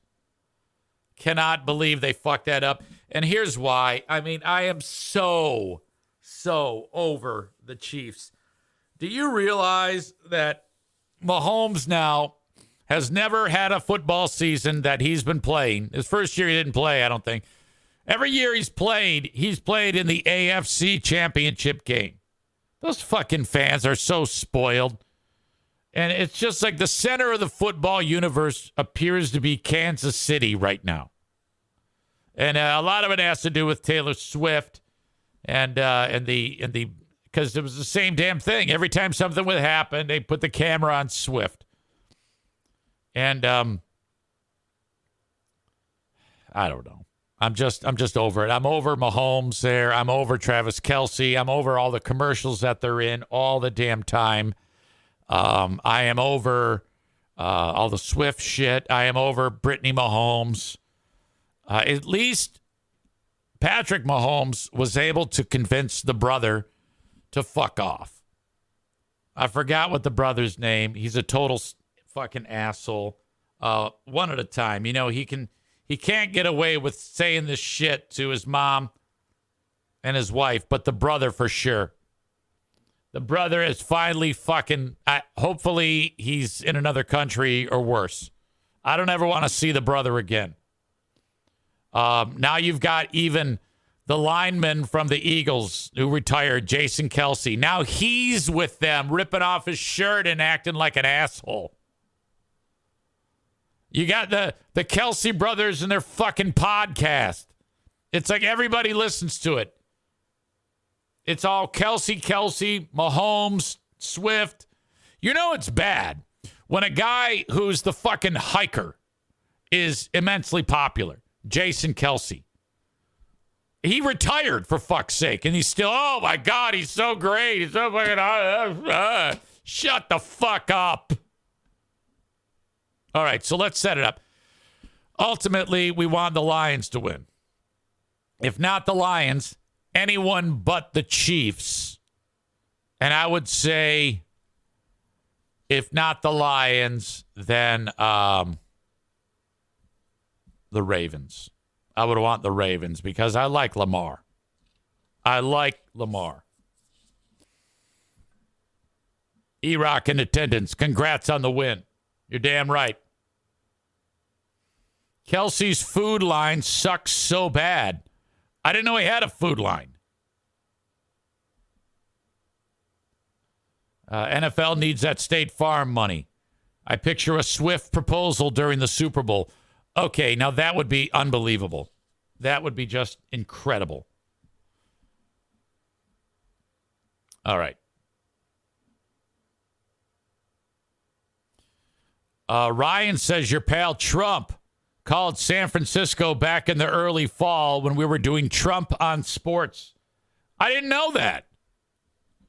S1: Cannot believe they fucked that up. And here's why. I mean, I am so over the Chiefs. Do you realize that Mahomes now has never had a football season that he's been playing? His first year he didn't play, I don't think. Every year he's played in the AFC Championship game. Those fucking fans are so spoiled. And it's just like the center of the football universe appears to be Kansas City right now. And a lot of it has to do with Taylor Swift and the because it was the same damn thing. Every time something would happen, they put the camera on Swift. And I don't know. I'm just over it. I'm over Mahomes there. I'm over Travis Kelce. I'm over all the commercials that they're in all the damn time. I am over all the Swift shit. I am over Brittany Mahomes. At least Patrick Mahomes was able to convince the brother to fuck off. I forgot what the brother's name. He's a total fucking asshole. One at a time. You know, he can't get away with saying this shit to his mom and his wife, but the brother for sure. The brother is finally fucking, hopefully he's in another country or worse. I don't ever want to see the brother again. Now you've got even the lineman from the Eagles who retired, Jason Kelce. Now he's with them, ripping off his shirt and acting like an asshole. You got the Kelce brothers and their fucking podcast. It's like everybody listens to it. It's all Kelce, Mahomes, Swift. You know it's bad when a guy who's the fucking hiker is immensely popular. Jason Kelsey. He retired, for fuck's sake, and he's still, oh my God, he's so great. He's so fucking, shut the fuck up. All right, so let's set it up. Ultimately, we want the Lions to win. If not the Lions, anyone but the Chiefs. And I would say, if not the Lions, then the Ravens. I would want the Ravens because I like Lamar. E-Rock in attendance. Congrats on the win. You're damn right. Kelsey's food line sucks so bad. I didn't know he had a food line. NFL needs that State Farm money. I picture a swift proposal during the Super Bowl. Okay, now that would be unbelievable. That would be just incredible. All right. Ryan says your pal Trump called San Francisco back in the early fall when we were doing Trump on Sports. I didn't know that.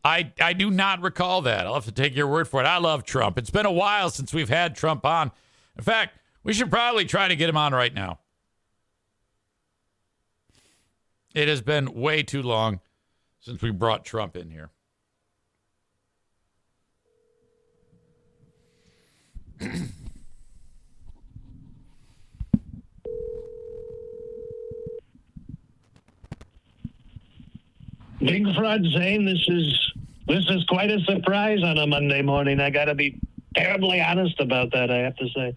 S1: I do not recall that. I'll have to take your word for it. I love Trump. It's been a while since we've had Trump on. In fact, we should probably try to get him on right now. It has been way too long since we brought Trump in here.
S11: Big Fraud Zane, this is quite a surprise on a Monday morning. I got to be terribly honest about that, I have to say.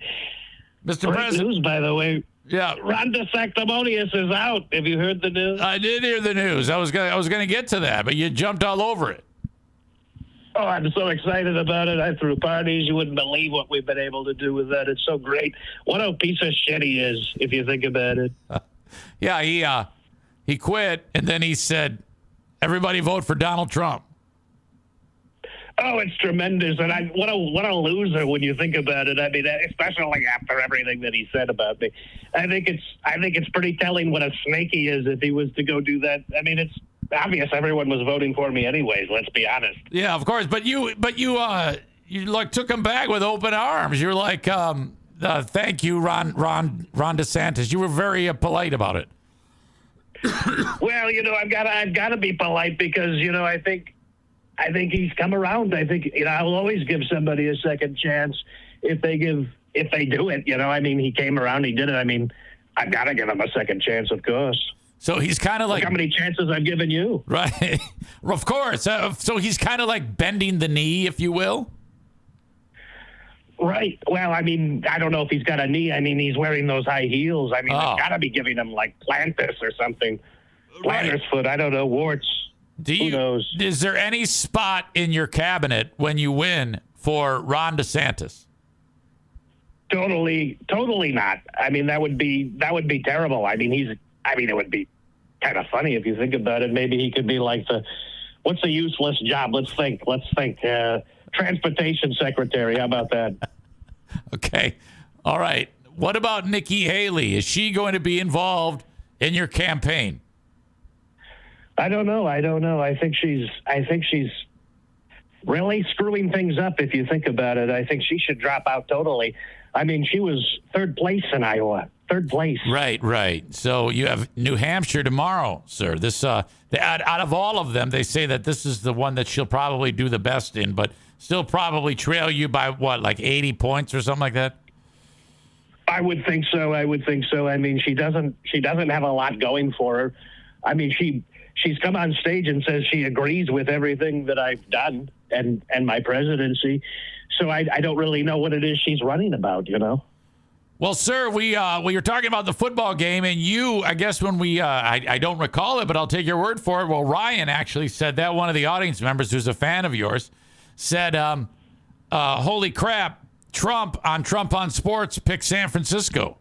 S1: Mr. President.
S11: News, by the way.
S1: Yeah.
S11: Ron Desantis is out. Have you heard the news?
S1: I did hear the news. I was gonna get to that, but you jumped all over it.
S11: Oh, I'm so excited about it. I threw parties. You wouldn't believe what we've been able to do with that. It's so great. What a piece of shit he is, if you think about it.
S1: Yeah, he quit, and then he said, everybody vote for Donald Trump.
S11: Oh, it's tremendous, and what a loser when you think about it. I mean, especially after everything that he said about me. I think it's pretty telling what a snake he is if he was to go do that. I mean, it's obvious everyone was voting for me anyways. Let's be honest.
S1: Yeah, of course, but you like took him back with open arms. You're like, thank you, Ron DeSantis. You were very polite about it.
S11: Well, I've got to be polite because I think he's come around. I think I'll always give somebody a second chance if they do it. I mean, he came around, he did it. I mean, I've got to give him a second chance, of course.
S1: So he's kind of like,
S11: look how many chances I've given you,
S1: right? Of course. So he's kind of like bending the knee, if you will.
S11: Right. Well, I mean, I don't know if he's got a knee. I mean, he's wearing those high heels. I mean, I've got to be giving him like plantar or something. Plantar's foot. I don't know. Warts. Who knows?
S1: Is there any spot in your cabinet when you win for Ron DeSantis?
S11: Totally not. I mean, that would be terrible. I mean, it would be kind of funny if you think about it. Maybe he could be like what's a useless job? Let's think. Transportation secretary. How about that?
S1: Okay. All right. What about Nikki Haley? Is she going to be involved in your campaign?
S11: I don't know. I think she's really screwing things up if you think about it. I think she should drop out totally. I mean, she was third place in Iowa. Third place.
S1: Right. So you have New Hampshire tomorrow, sir. This out of all of them, they say that this is the one that she'll probably do the best in, but still probably trail you by what, like 80 points or something like that?
S11: I would think so. I mean, she doesn't have a lot going for her. I mean, she's come on stage and says she agrees with everything that I've done and my presidency. So I don't really know what it is she's running about,
S1: Well, sir, we were talking about the football game, and you, I guess when I don't recall it, but I'll take your word for it. Well, Ryan actually said that, one of the audience members who's a fan of yours, said, holy crap, Trump on Sports picked San Francisco.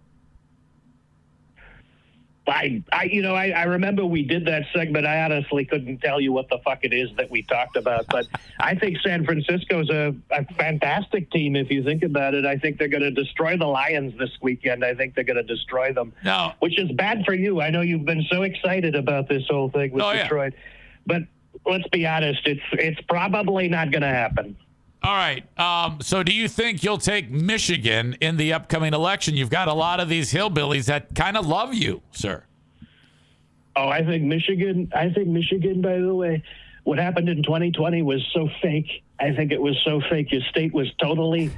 S11: I remember we did that segment. I honestly couldn't tell you what the fuck it is that we talked about, but I think San Francisco's a fantastic team if you think about it. I think they're going to destroy the Lions this weekend. I think they're going to destroy them, which is bad for you. I know you've been so excited about this whole thing with Detroit, but let's be honest, it's probably not going to happen.
S1: All right. So do you think you'll take Michigan in the upcoming election? You've got a lot of these hillbillies that kind of love you, sir.
S11: Oh, I think Michigan, by the way, what happened in 2020 was so fake. I think it was so fake. Your state was totally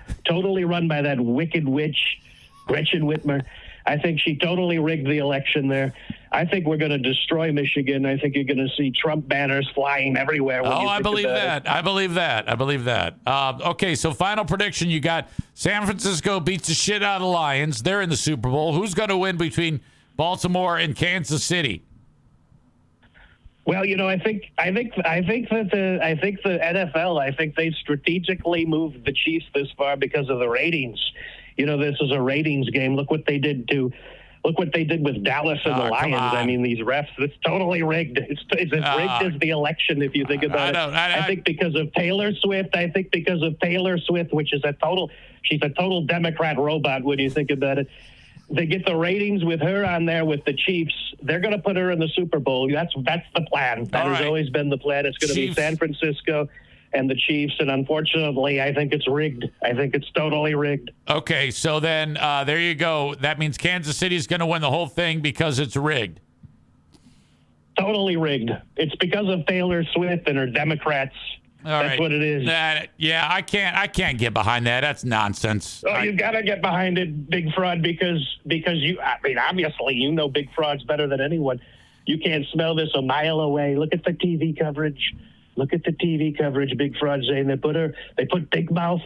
S11: run by that wicked witch, Gretchen Whitmer. I think she totally rigged the election there. I think we're going to destroy Michigan. I think you're going to see Trump banners flying everywhere.
S1: I believe that. I believe that. Okay, so final prediction. You got San Francisco beats the shit out of the Lions. They're in the Super Bowl. Who's going to win between Baltimore and Kansas City?
S11: Well, I think the NFL, I think they strategically moved the Chiefs this far because of the ratings. This is a ratings game. Look what they did with Dallas and the Lions. I mean, these refs, it's totally rigged. It's as rigged as the election, if you think about it. I think because of Taylor Swift, which is she's a total Democrat robot when you think about it. They get the ratings with her on there with the Chiefs. They're going to put her in the Super Bowl. That's the plan. That has always been the plan. It's going to be San Francisco and the Chiefs, and unfortunately, I think it's rigged. I think it's totally rigged.
S1: Okay, so then there you go. That means Kansas City is going to win the whole thing because it's rigged.
S11: Totally rigged. It's because of Taylor Swift and her Democrats. That's what it is.
S1: I can't get behind that. That's nonsense.
S11: Oh, you got to get behind it, Big Fraud, because obviously Big Fraud's better than anyone. You can't smell this a mile away. Look at the TV coverage. Big Fraud, Zane. They put Big Mouth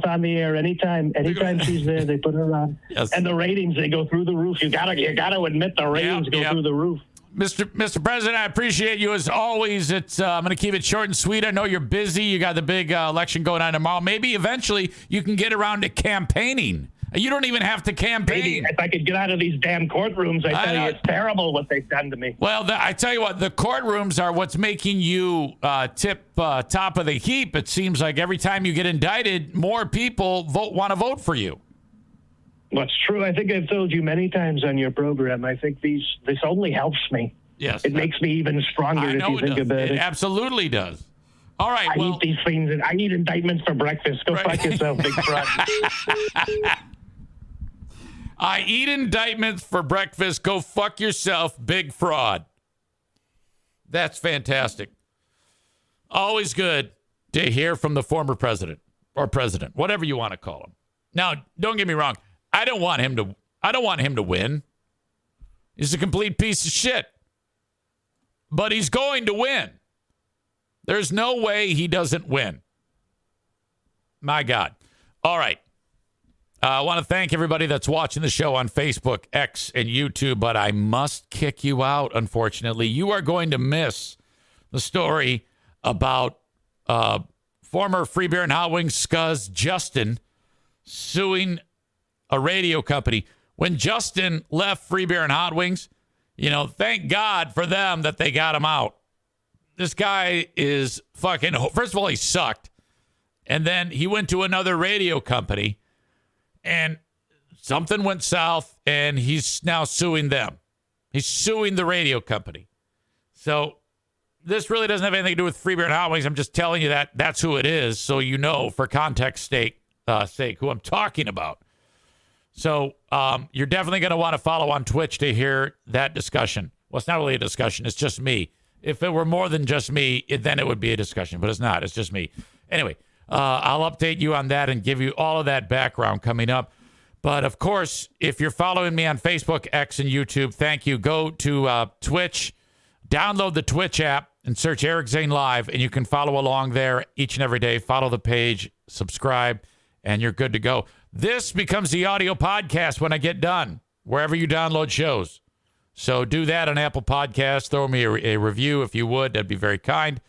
S11: on the air anytime she's there. They put her on, and the ratings, they go through the roof. You gotta admit the ratings go through the roof.
S1: Mr. President, I appreciate you as always. I'm going to keep it short and sweet. I know you're busy. You got the big election going on tomorrow. Maybe eventually you can get around to campaigning. You don't even have to campaign.
S11: Maybe if I could get out of these damn courtrooms, I tell you, it's terrible what they've done to me.
S1: Well, I tell you what, the courtrooms are what's making you tip top of the heap. It seems like every time you get indicted, more people want to vote for you.
S11: Well, it's true. I think I've told you many times on your program. I think this only helps me.
S1: Yes.
S11: It makes me even stronger if you think about it.
S1: It absolutely does. All right.
S11: I eat these things, and I eat indictments for breakfast. Go fuck yourself, Big Fraud.
S1: I eat indictments for breakfast. Go fuck yourself, Big Fraud. That's fantastic. Always good to hear from the former president or president, whatever you want to call him. Now, don't get me wrong. I don't want him to win. He's a complete piece of shit. But he's going to win. There's no way he doesn't win. My God. All right. I want to thank everybody that's watching the show on Facebook, X, and YouTube, but I must kick you out, unfortunately. You are going to miss the story about former Free Beer and Hot Wings scuzz Justin suing a radio company. When Justin left Free Beer and Hot Wings, thank God for them that they got him out. This guy is fucking, first of all, he sucked. And then he went to another radio company and something went south and he's now suing them. He's suing the radio company. So this really doesn't have anything to do with Free Beer and Hot Wings. I'm just telling you that that's who it is. So for context sake, who I'm talking about. So you're definitely going to want to follow on Twitch to hear that discussion. Well, it's not really a discussion. It's just me. If it were more than just me, then it would be a discussion. But it's not. It's just me. Anyway, I'll update you on that and give you all of that background coming up. But, of course, if you're following me on Facebook, X, and YouTube, thank you. Go to Twitch, download the Twitch app, and search Eric Zane Live, and you can follow along there each and every day. Follow the page, subscribe, and you're good to go. This becomes the audio podcast when I get done, wherever you download shows. So do that on Apple Podcasts. Throw me a review if you would. That'd be very kind.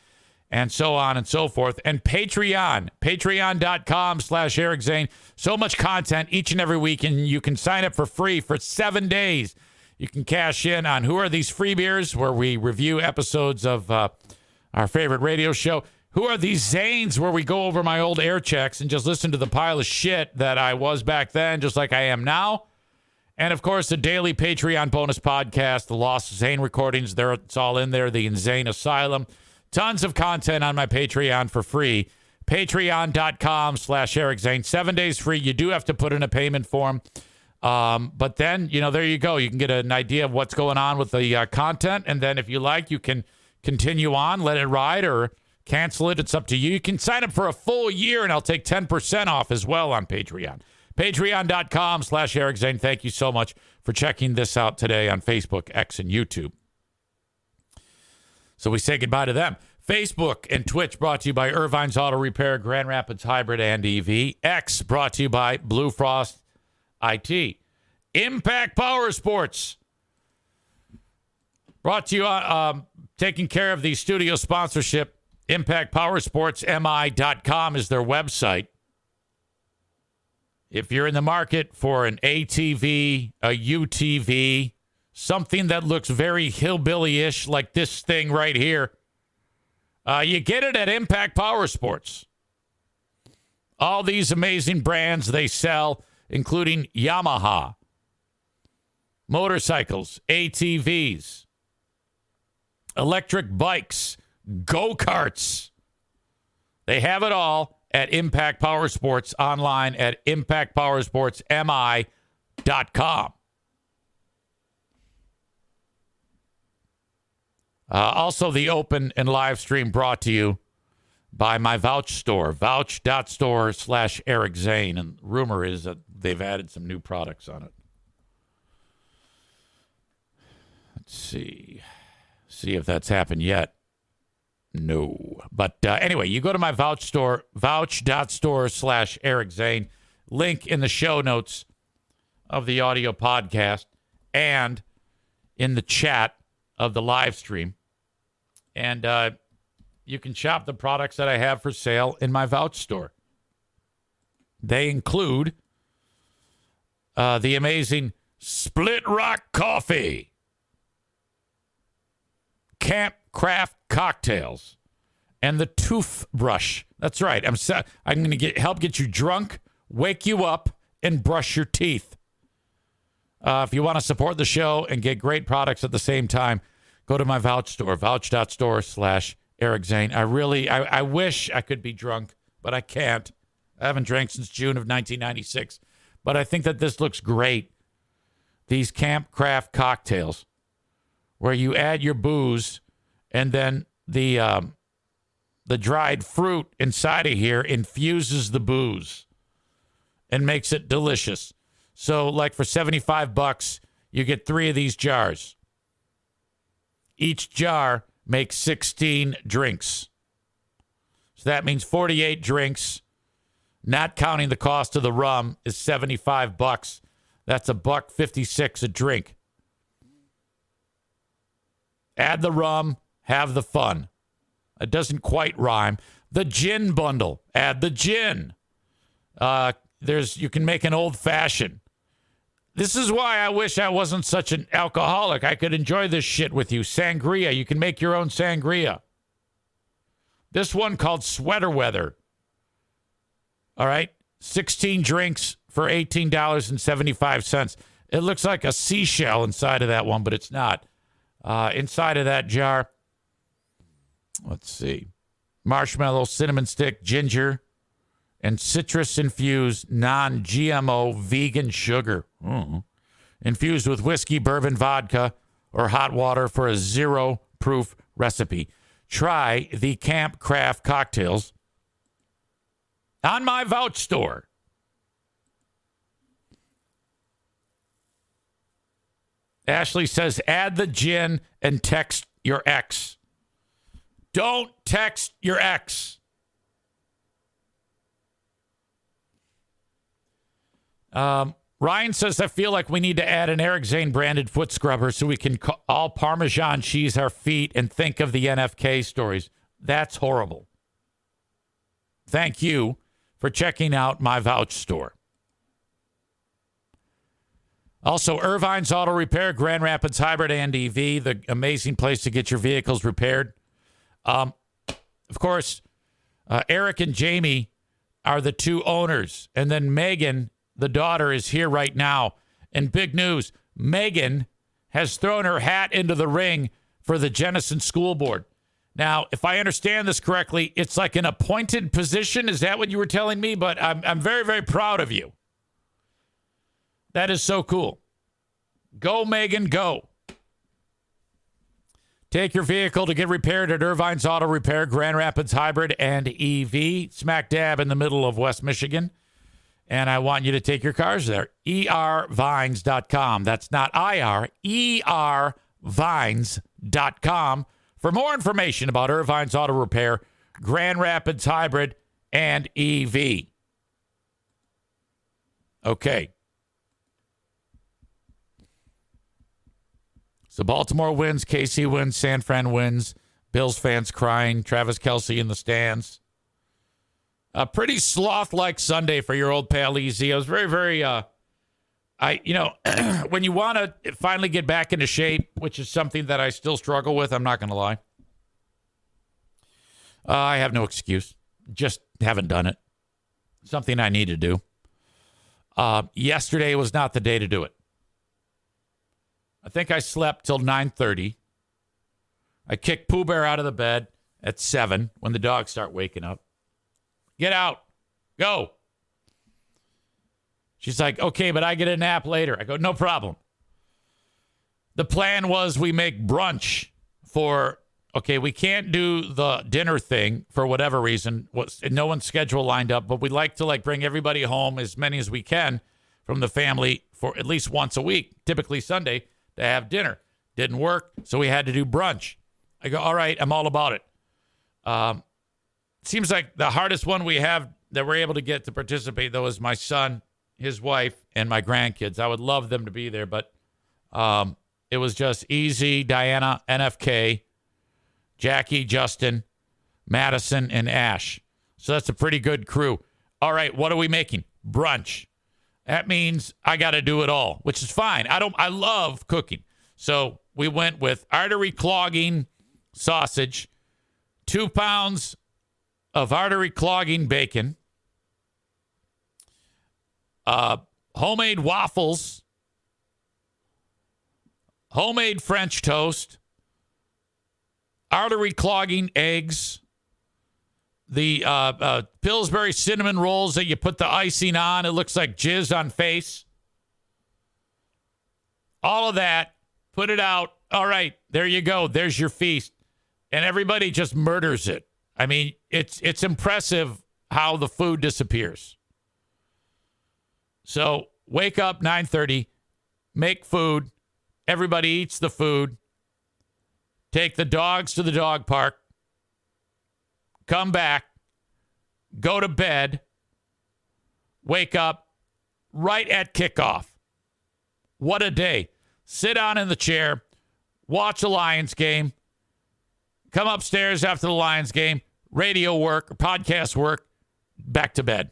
S1: And so on and so forth. And Patreon, patreon.com/Eric Zane. So much content each and every week, and you can sign up for free for 7 days. You can cash in on Who Are These Free Beers, where we review episodes of our favorite radio show. Who Are These Zanes, where we go over my old air checks and just listen to the pile of shit that I was back then, just like I am now. And, of course, the daily Patreon bonus podcast, the Lost Zane recordings. It's all in there, the Insane Asylum. Tons of content on my Patreon for free. Patreon.com/Eric Zane. 7 days free. You do have to put in a payment form. But then, there you go. You can get an idea of what's going on with the content. And then if you like, you can continue on, let it ride, or cancel it. It's up to you. You can sign up for a full year, and I'll take 10% off as well on Patreon. Patreon.com/Eric Zane. Thank you so much for checking this out today on Facebook, X, and YouTube. So we say goodbye to them. Facebook and Twitch brought to you by Irvine's Auto Repair, Grand Rapids Hybrid and EV. X brought to you by Blue Frost IT. Impact Power Sports brought to you taking care of the studio sponsorship. ImpactPowerSportsMI.com is their website. If you're in the market for an ATV, a UTV, something that looks very hillbilly-ish like this thing right here, you get it at Impact Power Sports. All these amazing brands they sell, including Yamaha, motorcycles, ATVs, electric bikes, go-karts. They have it all at Impact Power Sports, online at ImpactPowerSportsMI.com. Also, the open and live stream brought to you by my Vouch store, vouch.store/Eric Zane. And rumor is that they've added some new products on it. Let's see if that's happened yet. No. But anyway, you go to my Vouch store, vouch.store/Eric Zane. Link in the show notes of the audio podcast and in the chat of the live stream. And you can shop the products that I have for sale in my Vouch store. They include the amazing Split Rock Coffee, Camp Craft Cocktails, and the Toothbrush. That's right. I'm going to help get you drunk, wake you up, and brush your teeth. If you want to support the show and get great products at the same time, go to my Vouch store, vouch.store/Eric Zane. I wish I could be drunk, but I can't. I haven't drank since June of 1996. But I think that this looks great. These Camp Craft cocktails, where you add your booze and then the dried fruit inside of here infuses the booze and makes it delicious. So, like for $75, you get 3 of these jars. Each jar makes 16 drinks. So that means 48 drinks, not counting the cost of the rum, is $75. That's $1.56 a drink. Add the rum, have the fun. It doesn't quite rhyme. The gin bundle. Add the gin. You can make an old fashioned. This is why I wish I wasn't such an alcoholic. I could enjoy this shit with you. Sangria. You can make your own sangria. This one called Sweater Weather. All right. 16 drinks for $18.75. It looks like a seashell inside of that one, but it's not. Inside of that jar, let's see, marshmallow, cinnamon stick, ginger, and citrus-infused non-GMO vegan sugar. Infused with whiskey, bourbon, vodka, or hot water for a zero-proof recipe. Try the Camp Craft cocktails on my Vouch store. Ashley says, add the gin and text your ex. Don't text your ex. Ryan says, I feel like we need to add an Eric Zane branded foot scrubber so we can all Parmesan cheese our feet and think of the NFK stories. That's horrible. Thank you for checking out my Vouch store. Also, Irvine's Auto Repair, Grand Rapids Hybrid and EV, the amazing place to get your vehicles repaired. Of course, Eric and Jamie are the two owners. And then Megan, the daughter, is here right now. And big news, Megan has thrown her hat into the ring for the Jenison School Board. Now, if I understand this correctly, it's like an appointed position. Is that what you were telling me? But I'm very, very proud of you. That is so cool. Go, Megan, go. Take your vehicle to get repaired at Irvine's Auto Repair, Grand Rapids Hybrid and EV, smack dab in the middle of West Michigan. And I want you to take your cars there. ervines.com. That's not IR, ervines.com. For more information about Irvine's Auto Repair, Grand Rapids Hybrid and EV. Okay. So Baltimore wins, KC wins, San Fran wins, Bills fans crying, Travis Kelce in the stands. A pretty sloth-like Sunday for your old pal EZ. I was very, very, when you want to finally get back into shape, which is something that I still struggle with, I'm not going to lie. I have no excuse. Just haven't done it. Something I need to do. Yesterday was not the day to do it. I think I slept till 9:30. I kicked Pooh Bear out of the bed at 7 when the dogs start waking up. Get out. Go. She's like, okay, but I get a nap later. I go, no problem. The plan was we make brunch for, okay, we can't do the dinner thing for whatever reason. No one's schedule lined up, but we'd like to bring everybody home, as many as we can from the family, for at least once a week, typically Sunday, to have dinner. Didn't work, so we had to do brunch. I go, all right, I'm all about it. Seems like the hardest one we have that we're able to get to participate, though, is my son, his wife, and my grandkids. I would love them to be there, but it was just Easy, Diana, NFK, Jackie, Justin, Madison, and Ash. So that's a pretty good crew. All right, what are we making? Brunch. That means I got to do it all, which is fine. I love cooking. So we went with artery clogging sausage, 2 pounds of artery clogging bacon, homemade waffles, homemade French toast, artery clogging eggs, the Pillsbury cinnamon rolls that you put the icing on. It looks like jizz on face. All of that. Put it out. All right, there you go. There's your feast. And everybody just murders it. I mean, it's impressive how the food disappears. So wake up 9:30, make food. Everybody eats the food. Take the dogs to the dog park. Come back. Go to bed. Wake up right at kickoff. What a day. Sit down in the chair. Watch a Lions game. Come upstairs after the Lions game. Radio work or podcast work. Back to bed.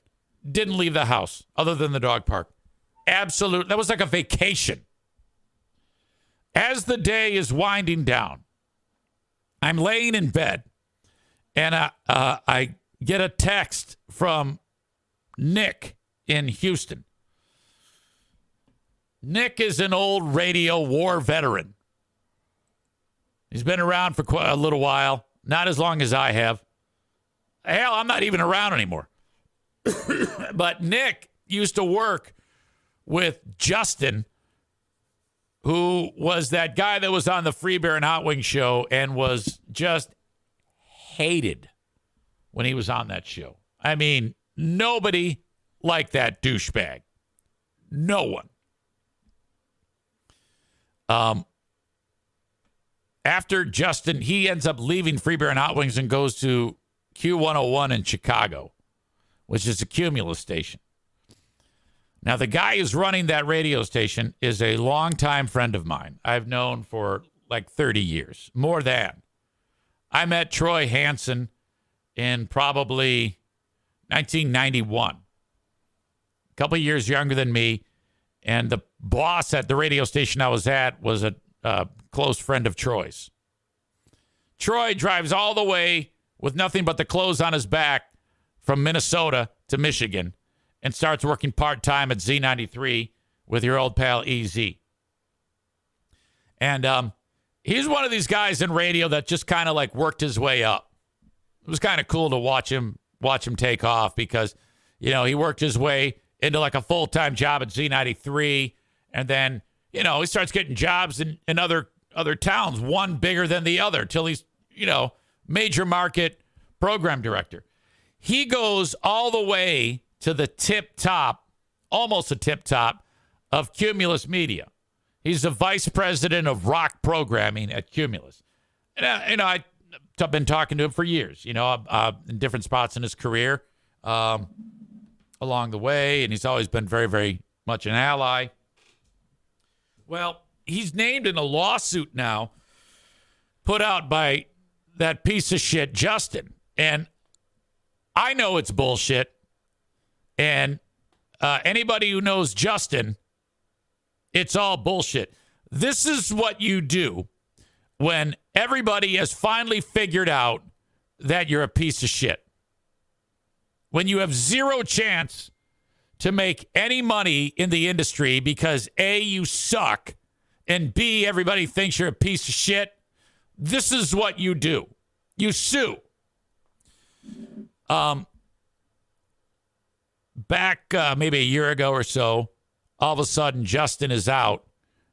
S1: Didn't leave the house other than the dog park. Absolute. That was like a vacation. As the day is winding down, I'm laying in bed, and I get a text from Nick in Houston. Nick is an old radio war veteran. He's been around for quite a little while, not as long as I have. Hell, I'm not even around anymore. But Nick used to work with Justin, who was that guy that was on the Free Bear and Hot Wing show and was just hated when he was on that show. I mean, nobody liked that douchebag. No one. After Justin, he ends up leaving Free Bear and Hot Wings and goes to Q101 in Chicago, which is a Cumulus station. Now, the guy who's running that radio station is a longtime friend of mine. I've known for like 30 years, more than. I met Troy Hansen in probably 1991. A couple of years younger than me. And the boss at the radio station I was at was a close friend of Troy's. Troy drives all the way with nothing but the clothes on his back from Minnesota to Michigan and starts working part-time at Z93 with your old pal EZ. And he's one of these guys in radio that just kind of like worked his way up. It was kind of cool to watch him take off because, you know, he worked his way into like a full-time job at Z93. And then, you know, he starts getting jobs in other towns, one bigger than the other, till he's, you know, major market program director. He goes all the way to the tip top, almost the tip top, of Cumulus Media. He's the vice president of rock programming at Cumulus. And I've been talking to him for years, you know, in different spots in his career along the way. And he's always been very, very much an ally. Well, he's named in a lawsuit now put out by that piece of shit, Justin. And I know it's bullshit. And anybody who knows Justin, it's all bullshit. This is what you do when everybody has finally figured out that you're a piece of shit. When you have zero chance to make any money in the industry because A, you suck, and B, everybody thinks you're a piece of shit, this is what you do. You sue. Back maybe a year ago or so, all of a sudden, Justin is out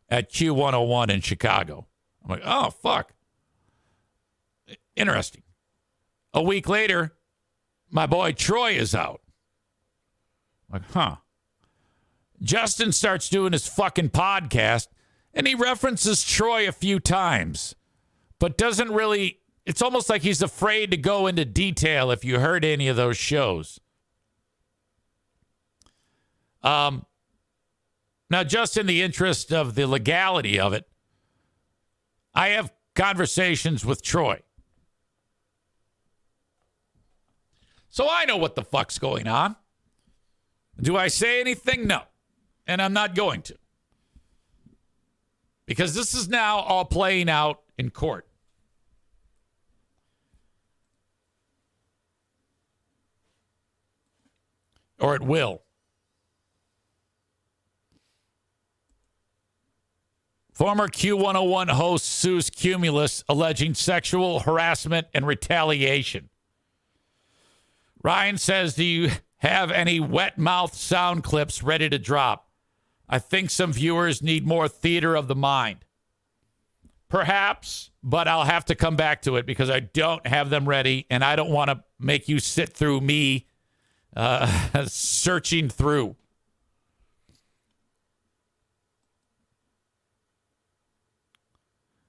S1: at Q101 in Chicago. I'm like, oh, fuck. Interesting. A week later, my boy Troy is out. I'm like, huh. Justin starts doing his fucking podcast, and he references Troy a few times, but doesn't really, it's almost like he's afraid to go into detail if you heard any of those shows. Now, just in the interest of the legality of it, I have conversations with Troy. So I know what the fuck's going on. Do I say anything? No. And I'm not going to. Because this is now all playing out in court. Or it will. Former Q101 host sues Cumulus alleging sexual harassment and retaliation. Ryan says, do you have any wet mouth sound clips ready to drop? I think some viewers need more theater of the mind. Perhaps, but I'll have to come back to it because I don't have them ready, and I don't want to make you sit through me searching through.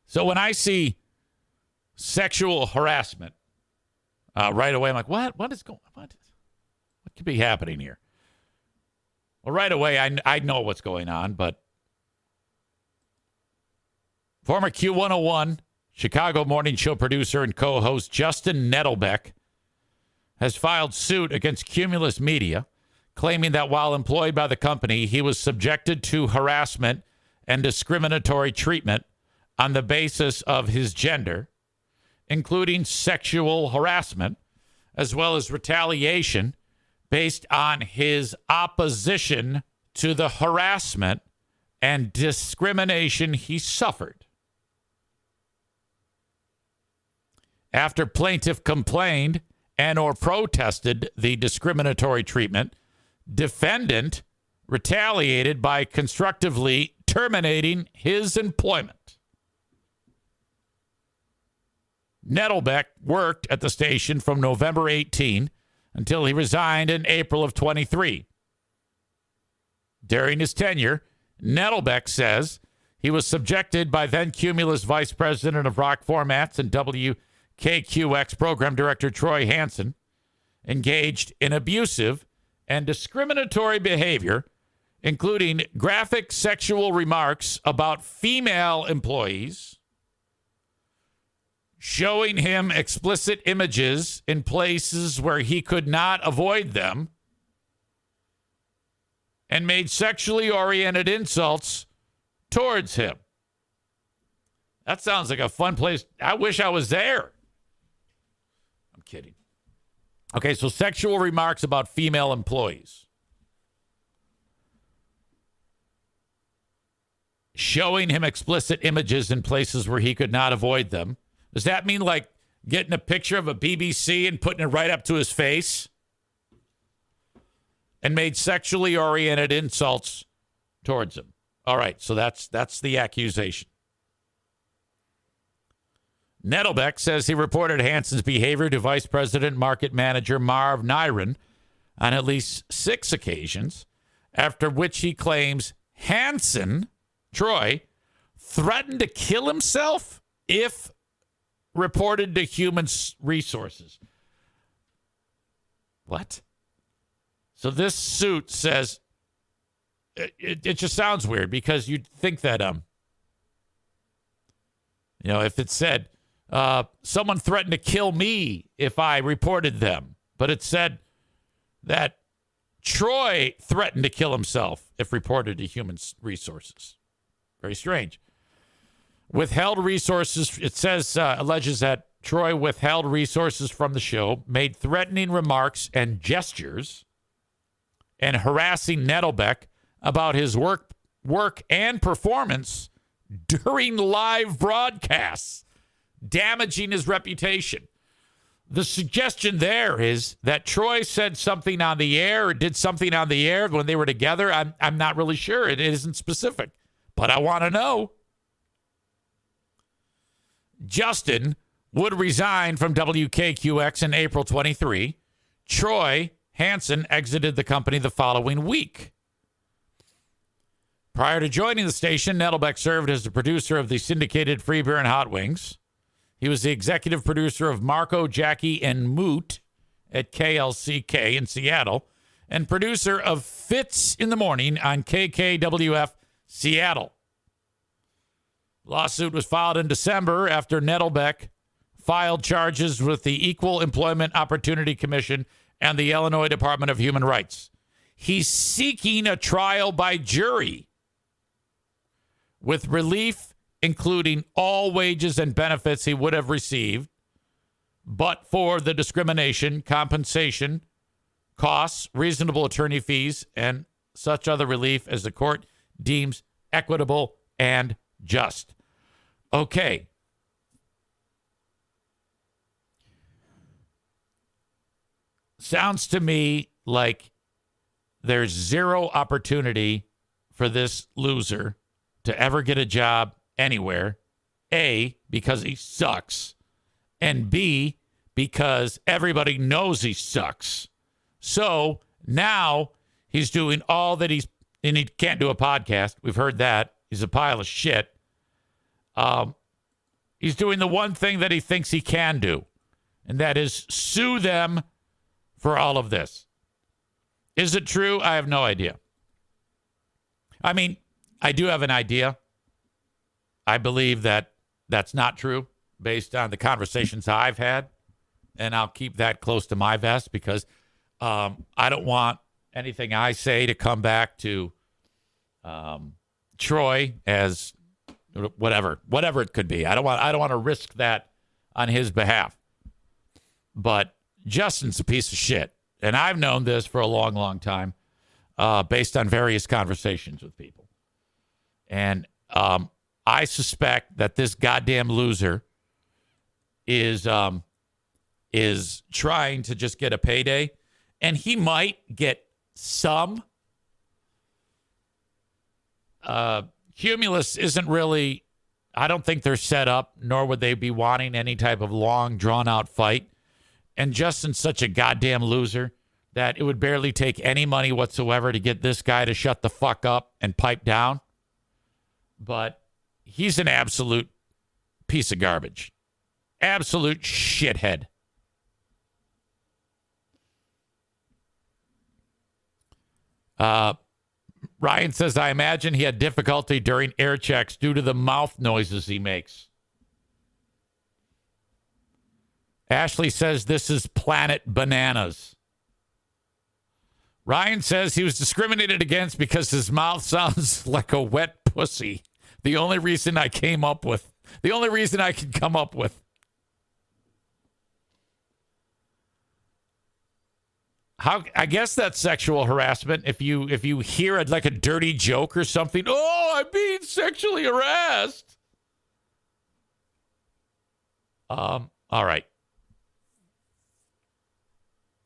S1: So when I see sexual harassment, right away I'm like, what is going on? What could be happening here? Well, right away I know what's going on, but former Q101 Chicago morning show producer and co-host Justin Nettlebeck has filed suit against Cumulus Media, claiming that while employed by the company, he was subjected to harassment and discriminatory treatment on the basis of his gender, including sexual harassment, as well as retaliation based on his opposition to the harassment and discrimination he suffered. After plaintiff complained and or protested the discriminatory treatment, defendant retaliated by constructively terminating his employment. Nettlebeck worked at the station from November 18 until he resigned in April of 23. During his tenure, Nettlebeck says he was subjected by then Cumulus Vice President of Rock Formats and WKQX Program Director Troy Hansen, engaged in abusive and discriminatory behavior, including graphic sexual remarks about female employees, showing him explicit images in places where he could not avoid them, and made sexually oriented insults towards him. That sounds like a fun place. I wish I was there. I'm kidding. Okay, so sexual remarks about female employees. Showing him explicit images in places where he could not avoid them. Does that mean like getting a picture of a BBC and putting it right up to his face? And made sexually oriented insults towards him. All right, so that's the accusation. Nettlebeck says he reported Hansen's behavior to Vice President Market Manager Marv Niren on at least 6 occasions, after which he claims Hansen, Troy, threatened to kill himself if reported to Human Resources. What? So this suit says, it just sounds weird because you'd think that, if it said, someone threatened to kill me if I reported them, but it said that Troy threatened to kill himself if reported to Human Resources. Very strange. Withheld resources, it says, alleges that Troy withheld resources from the show, made threatening remarks and gestures, and harassing Nettlebeck about his work and performance during live broadcasts, damaging his reputation. The suggestion there is that Troy said something on the air or did something on the air when they were together. I'm not really sure. It isn't specific, but I want to know. Justin would resign from WKQX in April 23. Troy Hansen exited the company the following week. Prior to joining the station, Nettlebeck served as the producer of the syndicated Free Beer and Hot Wings. He was the executive producer of Marco, Jackie, and Moot at KLCK in Seattle, and producer of Fits in the Morning on KKWF Seattle. Lawsuit was filed in December after Nettlebeck filed charges with the Equal Employment Opportunity Commission and the Illinois Department of Human Rights. He's seeking a trial by jury with relief including all wages and benefits he would have received, but for the discrimination, compensation, costs, reasonable attorney fees, and such other relief as the court deems equitable and just. Okay. Sounds to me like there's zero opportunity for this loser to ever get a job anywhere. A, because he sucks. And B, because everybody knows he sucks. So now he's doing all that and he can't do a podcast. We've heard that. He's a pile of shit. He's doing the one thing that he thinks he can do, and that is sue them for all of this. Is it true? I have no idea. I mean, I do have an idea. I believe that that's not true based on the conversations I've had, and I'll keep that close to my vest because I don't want anything I say to come back to Troy as whatever it could be. I don't want to risk that on his behalf. But Justin's a piece of shit, and I've known this for a long, long time, based on various conversations with people. And I suspect that this goddamn loser is trying to just get a payday, and he might get some. Cumulus isn't really, I don't think they're set up, nor would they be wanting any type of long, drawn-out fight. And Justin's such a goddamn loser that it would barely take any money whatsoever to get this guy to shut the fuck up and pipe down. But he's an absolute piece of garbage. Absolute shithead. Ryan says, I imagine he had difficulty during air checks due to the mouth noises he makes. Ashley says this is Planet Bananas. Ryan says he was discriminated against because his mouth sounds like a wet pussy. The only reason I could come up with. I guess that's sexual harassment. If you hear it like a dirty joke or something, oh, I'm being sexually harassed. All right.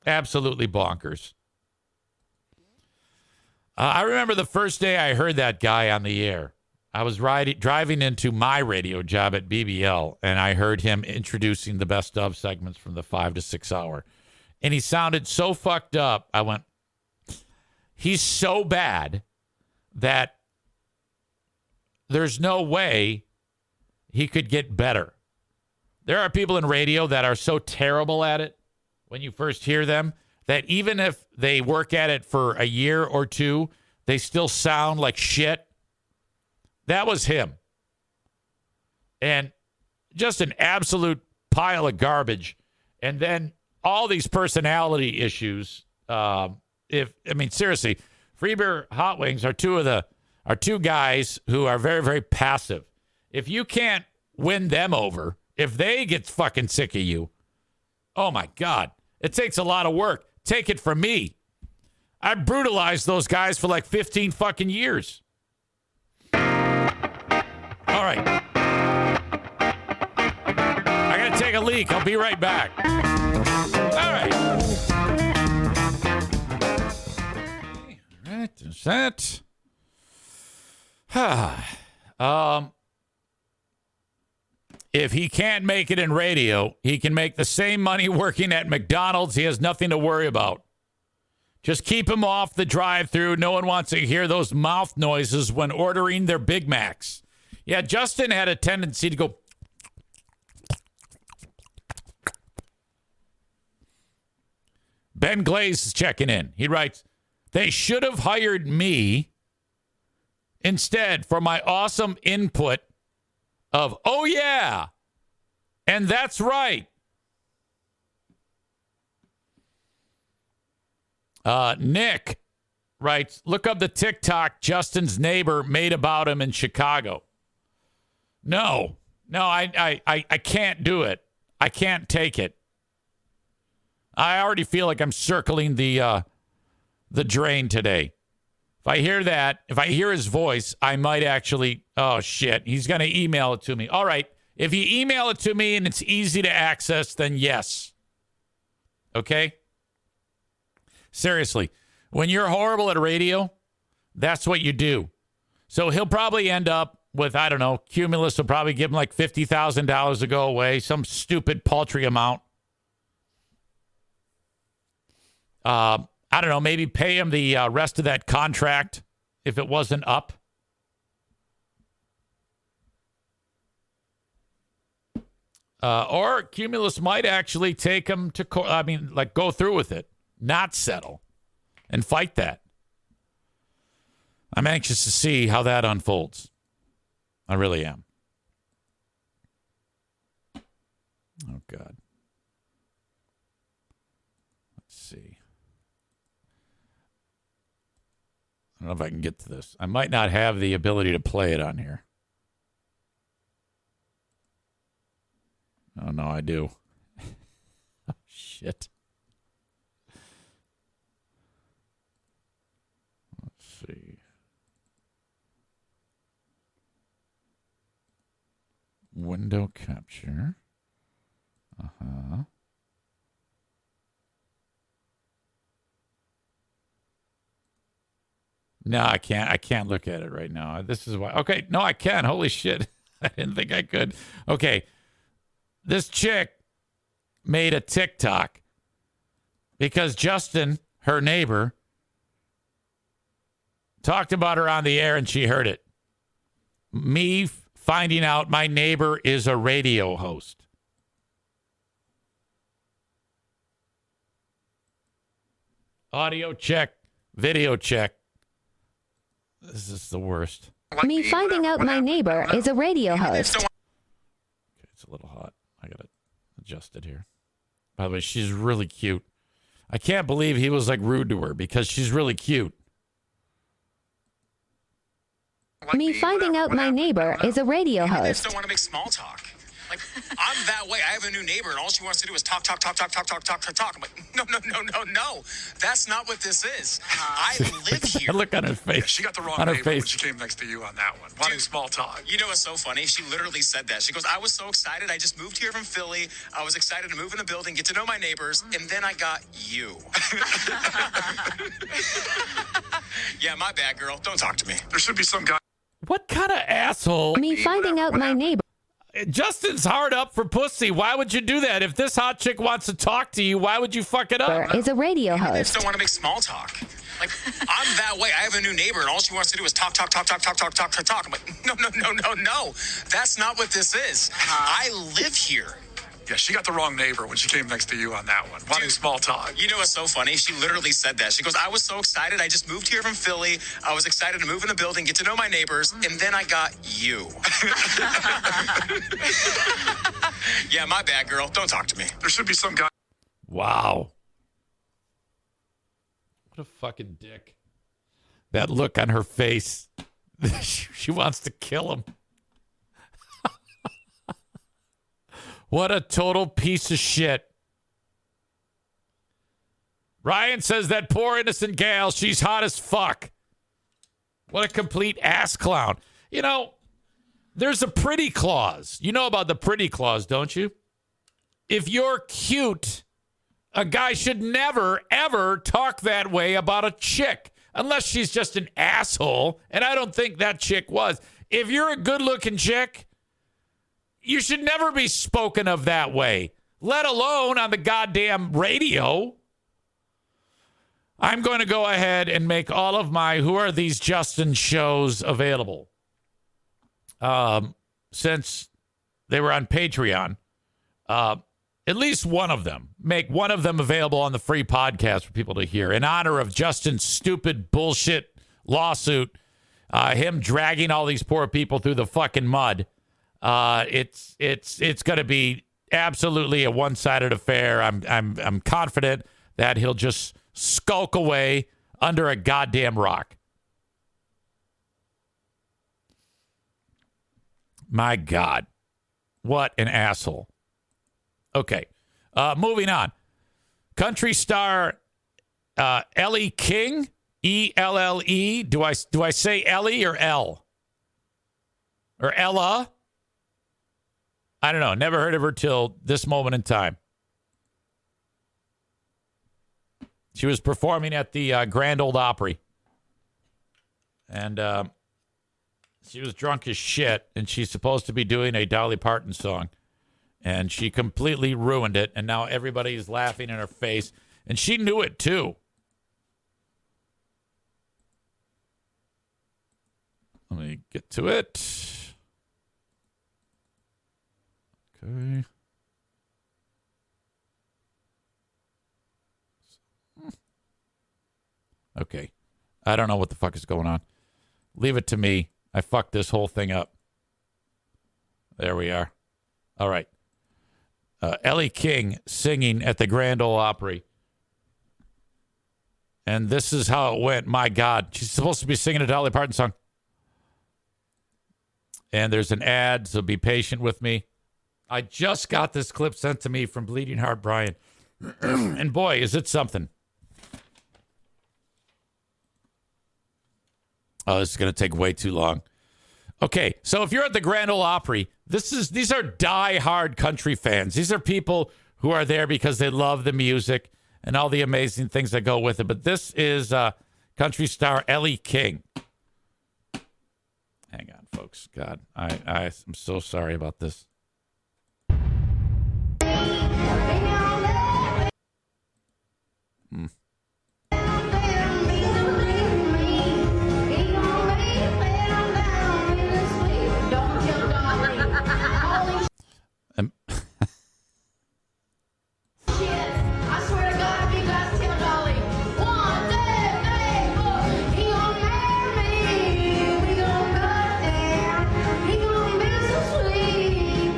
S1: Absolutely bonkers. I remember the first day I heard that guy on the air. I was driving into my radio job at BBL, and I heard him introducing the best of segments from the 5 to 6 hour. And he sounded so fucked up. I went, he's so bad that there's no way he could get better. There are people in radio that are so terrible at it when you first hear them that even if they work at it for a year or two, they still sound like shit. That was him. And just an absolute pile of garbage. And then all these personality issues. Seriously, Free Beer Hot Wings are two guys who are very, very passive. If you can't win them over, if they get fucking sick of you, oh my God, it takes a lot of work. Take it from me. I brutalized those guys for like 15 fucking years. All right. I got to take a leak. I'll be right back. All right. All right. There's that. If he can't make it in radio, he can make the same money working at McDonald's. He has nothing to worry about. Just keep him off the drive-thru. No one wants to hear those mouth noises when ordering their Big Macs. Yeah, Justin had a tendency to go. Ben Glaze is checking in. He writes, they should have hired me instead for my awesome input of, oh, yeah, and that's right. Nick writes, look up the TikTok Justin's neighbor made about him in Chicago. No, I can't do it. I can't take it. I already feel like I'm circling the drain today. If I hear that, if I hear his voice, I might actually, oh, shit, he's going to email it to me. All right, if you email it to me and it's easy to access, then yes. Okay? Seriously, when you're horrible at radio, that's what you do. So he'll probably end up with, I don't know, Cumulus will probably give him like $50,000 to go away, some stupid paltry amount. I don't know, maybe pay him the rest of that contract if it wasn't up. Or Cumulus might actually take him to court. I mean, like go through with it, not settle, and fight that. I'm anxious to see how that unfolds. I really am. Oh, God. Let's see. I don't know if I can get to this. I might not have the ability to play it on here. Oh, no, I do. Oh, shit. Let's see. Window capture. Uh-huh. No, I can't. I can't look at it right now. This is why. Okay, no, I can. Holy shit. I didn't think I could. Okay. This chick made a TikTok because Justin, her neighbor, talked about her on the air and she heard it. Me finding out my neighbor is a radio host. Audio check, video check. This is the worst.
S13: Me finding out my neighbor is a radio host.
S1: Okay, it's a little hot. I got to adjust it here. By the way, she's really cute. I can't believe he was like rude to her because she's really cute.
S13: Me finding out my neighbor is a radio
S14: I just
S13: host.
S14: don't want to make small talk. Like, I'm that way. I have a new neighbor, and all she wants to do is talk. I'm like, no. That's not what this is. I live here.
S1: Look on her face.
S4: She got the wrong
S1: on her
S4: neighbor when
S1: face.
S4: she came next to you on that one. Wanting small talk.
S14: You know what's so funny? She literally said that. She goes, I was so excited. I just moved here from Philly. I was excited to move in the building, get to know my neighbors, and then I got you. Yeah, my bad, girl. Don't talk to me.
S4: There should be some guy.
S1: What kind of asshole?
S13: Me finding out my neighbor.
S1: Justin's hard up for pussy. Why would you do that? If this hot chick wants to talk to you, why would you fuck it up?
S13: Is a radio
S14: I just
S13: host.
S14: don't want to make small talk. Like, I'm that way. I have a new neighbor, and all she wants to do is talk. I'm like, no. That's not what this is. I live here.
S4: Yeah, she got the wrong neighbor when she came next to you on that one. Wanting small talk.
S14: You know what's so funny? She literally said that. She goes, I was so excited. I just moved here from Philly. I was excited to move in the building, get to know my neighbors, and then I got you. Yeah, my bad, girl. Don't talk to me.
S4: There should be some guy.
S1: Wow. What a fucking dick. That look on her face. She wants to kill him. What a total piece of shit. Ryan says that poor innocent gal, she's hot as fuck. What a complete ass clown. You know, there's a pretty clause. You know about the pretty clause, don't you? If you're cute, a guy should never, ever talk that way about a chick. Unless she's just an asshole. And I don't think that chick was. If you're a good-looking chick, you should never be spoken of that way, let alone on the goddamn radio. I'm going to go ahead and make all of my Who Are These Justin shows available. Since they were on Patreon, at least one of them. Make one of them available on the free podcast for people to hear in honor of Justin's stupid bullshit lawsuit, him dragging all these poor people through the fucking mud. It's going to be absolutely a one-sided affair. I'm confident that he'll just skulk away under a goddamn rock. My God, what an asshole. Okay, moving on. Country star Ellie King, E-L-L-E. Do I say Ellie or L? Or Ella? I don't know. Never heard of her till this moment in time. She was performing at the Grand Ole Opry. And she was drunk as shit. And she's supposed to be doing a Dolly Parton song. And she completely ruined it. And now everybody's laughing in her face. And she knew it too. Let me get to it. Okay. Okay. I don't know what the fuck is going on. Leave it to me. I fucked this whole thing up. There we are. All right. Ellie King singing at the Grand Ole Opry. And this is how it went. My God. She's supposed to be singing a Dolly Parton song. And there's an ad, so be patient with me. I just got this clip sent to me from Bleeding Heart Brian. And boy, is it something. Oh, this is going to take way too long. Okay, so if you're at the Grand Ole Opry, these are die-hard country fans. These are people who are there because they love the music and all the amazing things that go with it. But this is country star Ellie King. Hang on, folks. God, I'm so sorry about this.
S2: I swear to God, if you guys tell Dolly, 1, 2, 3, 4, he gon' marry me, we gon' cut down, he gon' be so sweet,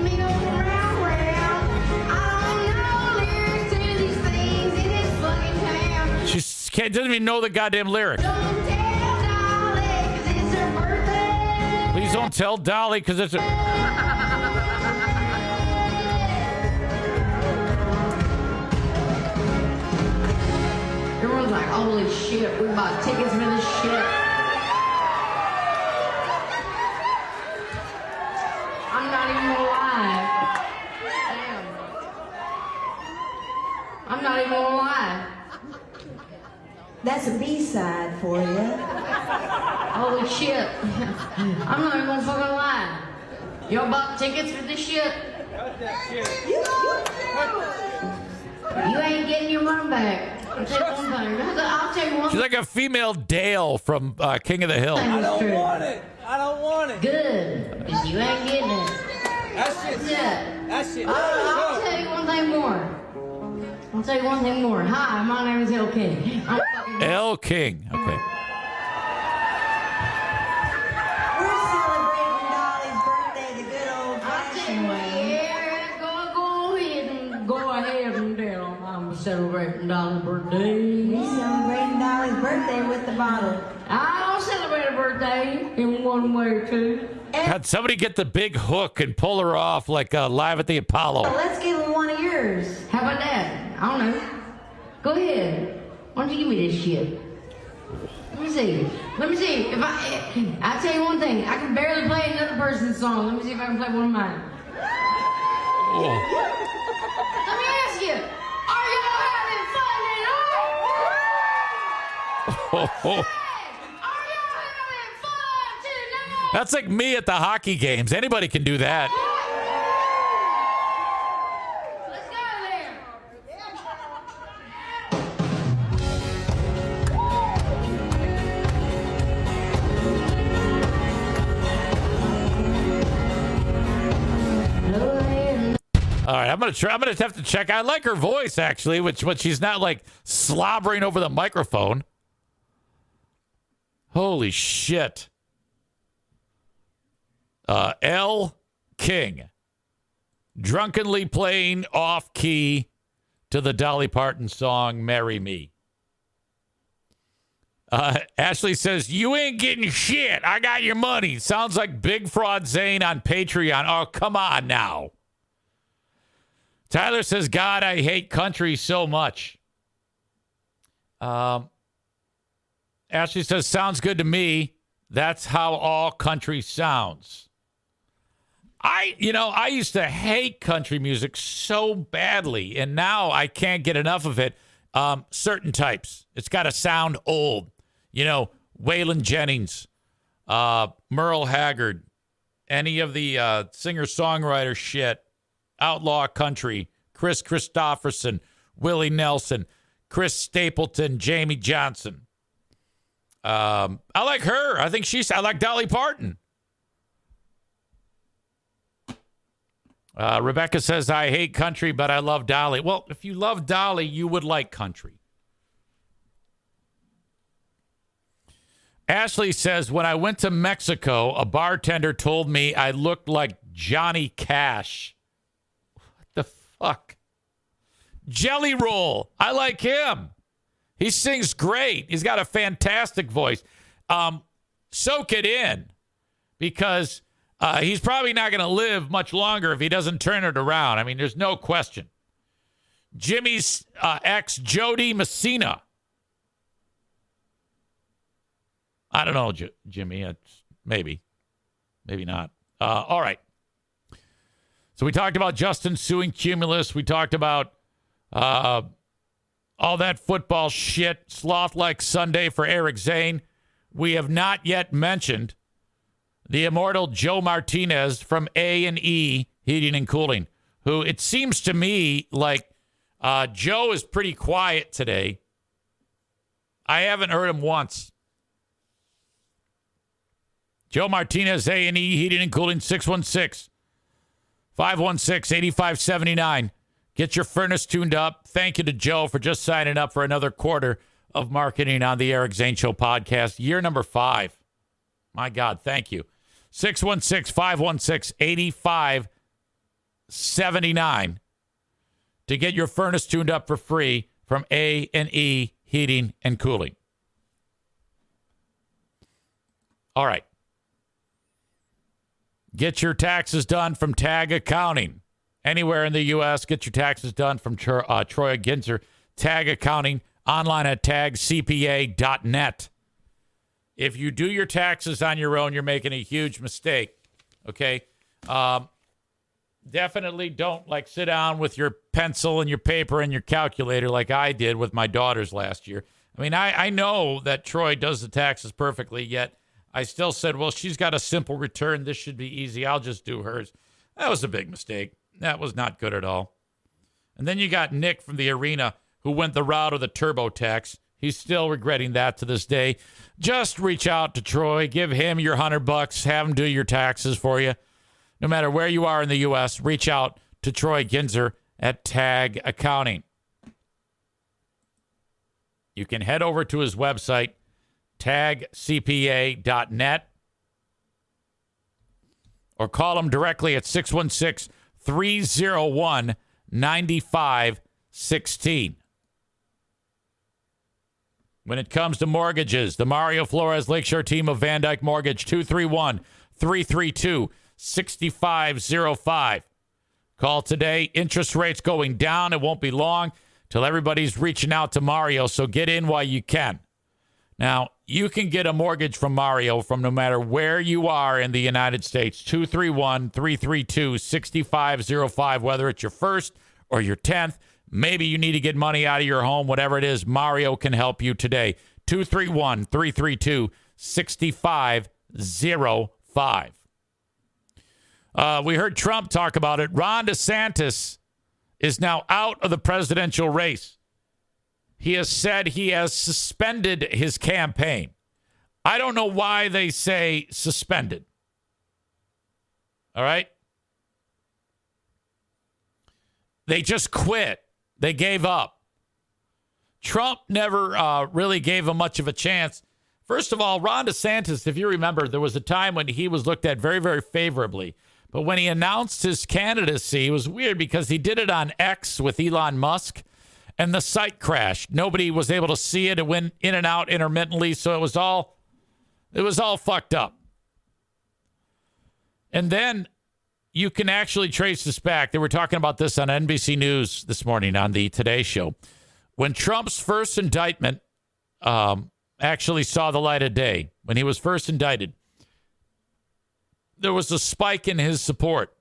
S1: doesn't even know the goddamn lyric. Please don't tell Dolly because it's
S2: Everyone's like, holy shit, we bought tickets for this shit. I'm not even gonna lie. Damn. I'm not even gonna lie.
S15: That's a B-side for you.
S2: Holy shit. I'm not even gonna fucking lie. Y'all bought tickets for this shit? You ain't getting your money back. I'll tell you one thing. I'll tell you one thing.
S1: she's like a female Dale from King of the Hill.
S2: I don't
S9: want it. I don't want it.
S2: Good, because you ain't getting it.
S9: That shit. That shit.
S2: I'll tell you one thing more. I'll tell you one thing more. Hi, my name is L. King. I'm fucking
S1: L. King. Okay.
S15: We're celebrating Dolly's birthday the good old-fashioned way.
S2: Yeah, go ahead and tell them I'm celebrating Dolly's birthday.
S15: We're celebrating Dolly's birthday with the bottle.
S2: I don't celebrate a birthday in one way or two.
S1: God, somebody get the big hook and pull her off like Live at the Apollo.
S15: Let's give him one of yours.
S2: How about that? I don't know. Go ahead. Why don't you give me this shit? Let me see. If I'll tell you one thing. I can barely play another person's song. Let me see if I can play one of mine.
S1: Oh.
S2: Let me ask you. Are y'all having fun tonight? Are y'all having fun tonight?
S1: That's like me at the hockey games. Anybody can do that.
S2: Let's go there.
S1: All right, I'm gonna try. I'm gonna have to check. I like her voice actually, when she's not like slobbering over the microphone. Holy shit. L. King, drunkenly playing off key to the Dolly Parton song "Marry Me." Ashley says, "You ain't getting shit. I got your money." Sounds like Big Fraud Zane on Patreon. Oh, come on now. Tyler says, "God, I hate country so much." Ashley says, "Sounds good to me. That's how all country sounds." I used to hate country music so badly, and now I can't get enough of it. Certain types. It's got to sound old. Waylon Jennings, Merle Haggard, any of the singer-songwriter shit. Outlaw country, Chris Christopherson, Willie Nelson, Chris Stapleton, Jamie Johnson. I like her. I like Dolly Parton. Rebecca says, "I hate country, but I love Dolly." Well, if you love Dolly, you would like country. Ashley says, "When I went to Mexico, a bartender told me I looked like Johnny Cash." Fuck. Jelly Roll. I like him. He sings great. He's got a fantastic voice. Soak it in, because he's probably not going to live much longer if he doesn't turn it around. I mean, there's no question. Jimmy's ex, Jody Messina. I don't know, Jimmy. Maybe not. All right. So we talked about Justin suing Cumulus. We talked about all that football shit, sloth like Sunday for Eric Zane. We have not yet mentioned the immortal Joe Martinez from A&E Heating and Cooling, who it seems to me like Joe is pretty quiet today. I haven't heard him once. Joe Martinez, A&E Heating and Cooling, 616-516-8579. Get your furnace tuned up. Thank you to Joe for just signing up for another quarter of marketing on the Eric Zane Show podcast. Year number 5. My God, thank you. 616-516-8579 to get your furnace tuned up for free from A&E heating, and cooling. All right. Get your taxes done from Tag Accounting. Anywhere in the U.S., get your taxes done from Troy Ginzer. Tag Accounting, online at tagcpa.net. If you do your taxes on your own, you're making a huge mistake, okay? Definitely don't, sit down with your pencil and your paper and your calculator like I did with my daughters last year. I mean, I know that Troy does the taxes perfectly, yet I still said, well, she's got a simple return. This should be easy. I'll just do hers. That was a big mistake. That was not good at all. And then you got Nick from the arena who went the route of the TurboTax. He's still regretting that to this day. Just reach out to Troy. Give him your $100. Have him do your taxes for you. No matter where you are in the U.S., reach out to Troy Ginzer at Tag Accounting. You can head over to his website, tagcpa.net, or call him directly at 616-301-9516. When it comes to mortgages, the Mario Flores Lakeshore team of Van Dyke Mortgage, 231-332-6505. Call today. Interest rates going down. It won't be long till everybody's reaching out to Mario, so get in while you can. Now, you can get a mortgage from Mario from no matter where you are in the United States. 231-332-6505, whether it's your first or your 10th. Maybe you need to get money out of your home, whatever it is, Mario can help you today. 231-332-6505. We heard Trump talk about it. Ron Desantis is now out of the presidential race. He has said he has suspended his campaign. I don't know why they say suspended. All right? They just quit. They gave up. Trump never really gave him much of a chance. First of all, Ron DeSantis, if you remember, there was a time when he was looked at very, very favorably. But when he announced his candidacy, it was weird because he did it on X with Elon Musk, and the site crashed. Nobody was able to see it. It went in and out intermittently, so it was all fucked up. And then you can actually trace this back. They were talking about this on NBC News this morning on the Today Show. When Trump's first indictment actually saw the light of day, when he was first indicted, there was a spike in his support.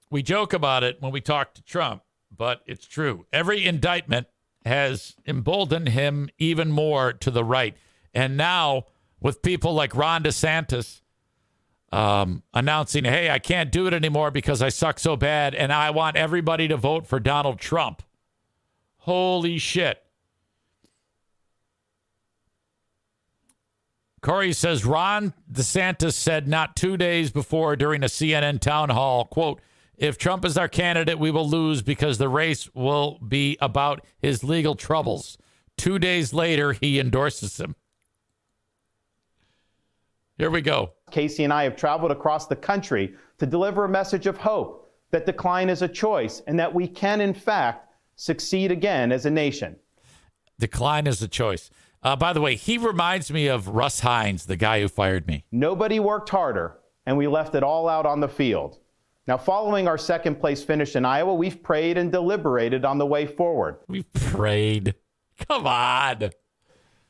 S1: We joke about it when we talk to Trump, but it's true. Every indictment has emboldened him even more to the right. And now with people like Ron DeSantis announcing, hey, I can't do it anymore because I suck so bad, and I want everybody to vote for Donald Trump. Holy shit. Corey says Ron DeSantis said not 2 days before during a CNN town hall, quote, if Trump is our candidate, we will lose because the race will be about his legal troubles. 2 days later, he endorses him. Here we go.
S16: Casey and I have traveled across the country to deliver a message of hope that decline is a choice and that we can, in fact, succeed again as a nation.
S1: Decline is a choice. By the way, he reminds me of Russ Hines, the guy who fired me.
S16: Nobody worked harder, and we left it all out on the field. Now, following our second place finish in Iowa, we've prayed and deliberated on the way forward.
S1: We've prayed. Come on.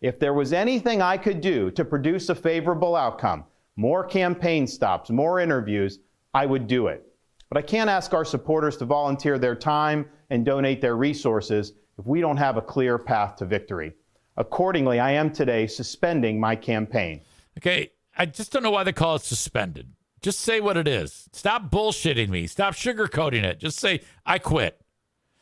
S16: If there was anything I could do to produce a favorable outcome, more campaign stops, more interviews, I would do it. But I can't ask our supporters to volunteer their time and donate their resources if we don't have a clear path to victory. Accordingly, I am today suspending my campaign.
S1: Okay, I just don't know why they call it suspended. Just say what it is. Stop bullshitting me. Stop sugarcoating it. Just say, I quit.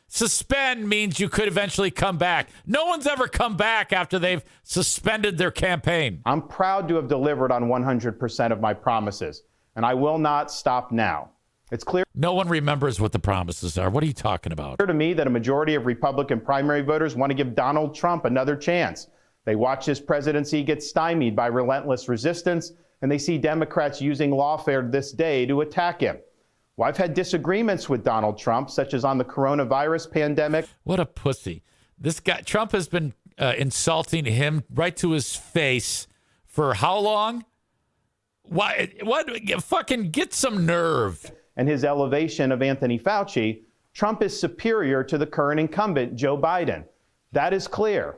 S1: Suspend means you could eventually come back. No one's ever come back after they've suspended their campaign.
S16: I'm proud to have delivered on 100% of my promises, and I will not stop now. It's clear.
S1: No one remembers what the promises are. What are you talking about?
S16: It's clear to me that a majority of Republican primary voters want to give Donald Trump another chance. They watch his presidency get stymied by relentless resistance, and they see Democrats using lawfare this day to attack him. Well, I've had disagreements with Donald Trump, such as on the coronavirus pandemic.
S1: What a pussy. This guy, Trump, has been insulting him right to his face for how long? Why? What? Fucking get some nerve.
S16: And his elevation of Anthony Fauci, Trump is superior to the current incumbent, Joe Biden. That is clear.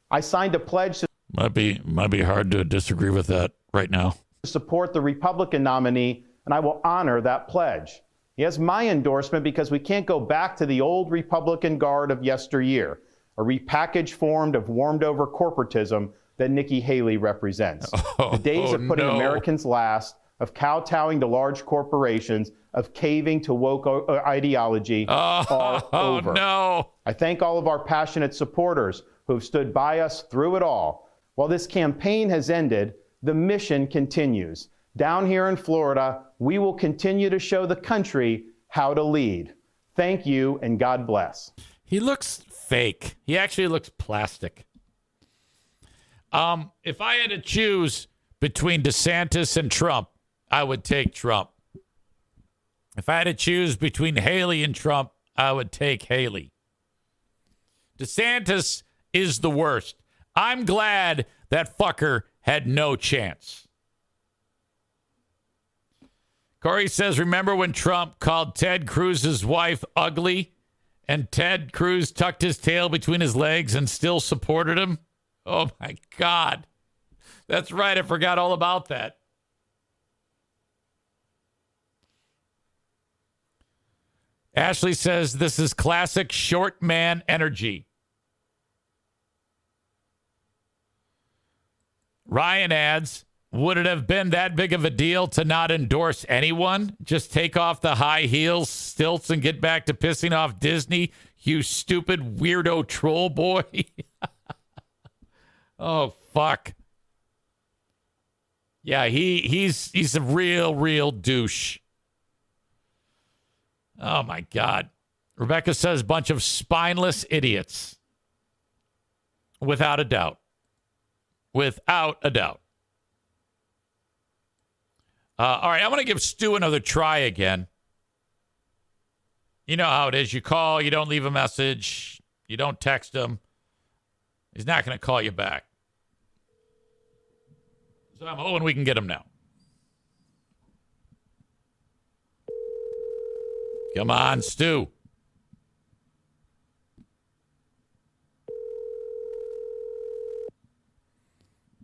S16: I signed a pledge to
S1: Might be hard to disagree with that right now.
S16: Support the Republican nominee, and I will honor that pledge. He has my endorsement because we can't go back to the old Republican guard of yesteryear, a repackaged form of warmed-over corporatism that Nikki Haley represents. The days of putting Americans last, of kowtowing to large corporations, of caving to woke ideology are over.
S1: No.
S16: I thank all of our passionate supporters who have stood by us through it all. While this campaign has ended, the mission continues. Down here in Florida, we will continue to show the country how to lead. Thank you, and God bless.
S1: He looks fake. He actually looks plastic. If I had to choose between DeSantis and Trump, I would take Trump. If I had to choose between Haley and Trump, I would take Haley. DeSantis is the worst. I'm glad that fucker had no chance. Corey says, remember when Trump called Ted Cruz's wife ugly and Ted Cruz tucked his tail between his legs and still supported him? Oh, my God. That's right. I forgot all about that. Ashley says, this is classic short man energy. Ryan adds, would it have been that big of a deal to not endorse anyone? Just take off the high heels, stilts, and get back to pissing off Disney, you stupid weirdo troll boy. Oh, fuck. Yeah, he's a real douche. Oh, my God. Rebecca says, bunch of spineless idiots. Without a doubt. Without a doubt. All right, I'm going to give Stu another try again. You know how it is. You call, you don't leave a message, you don't text him. He's not going to call you back. So I'm hoping we can get him now. Come on, Stu.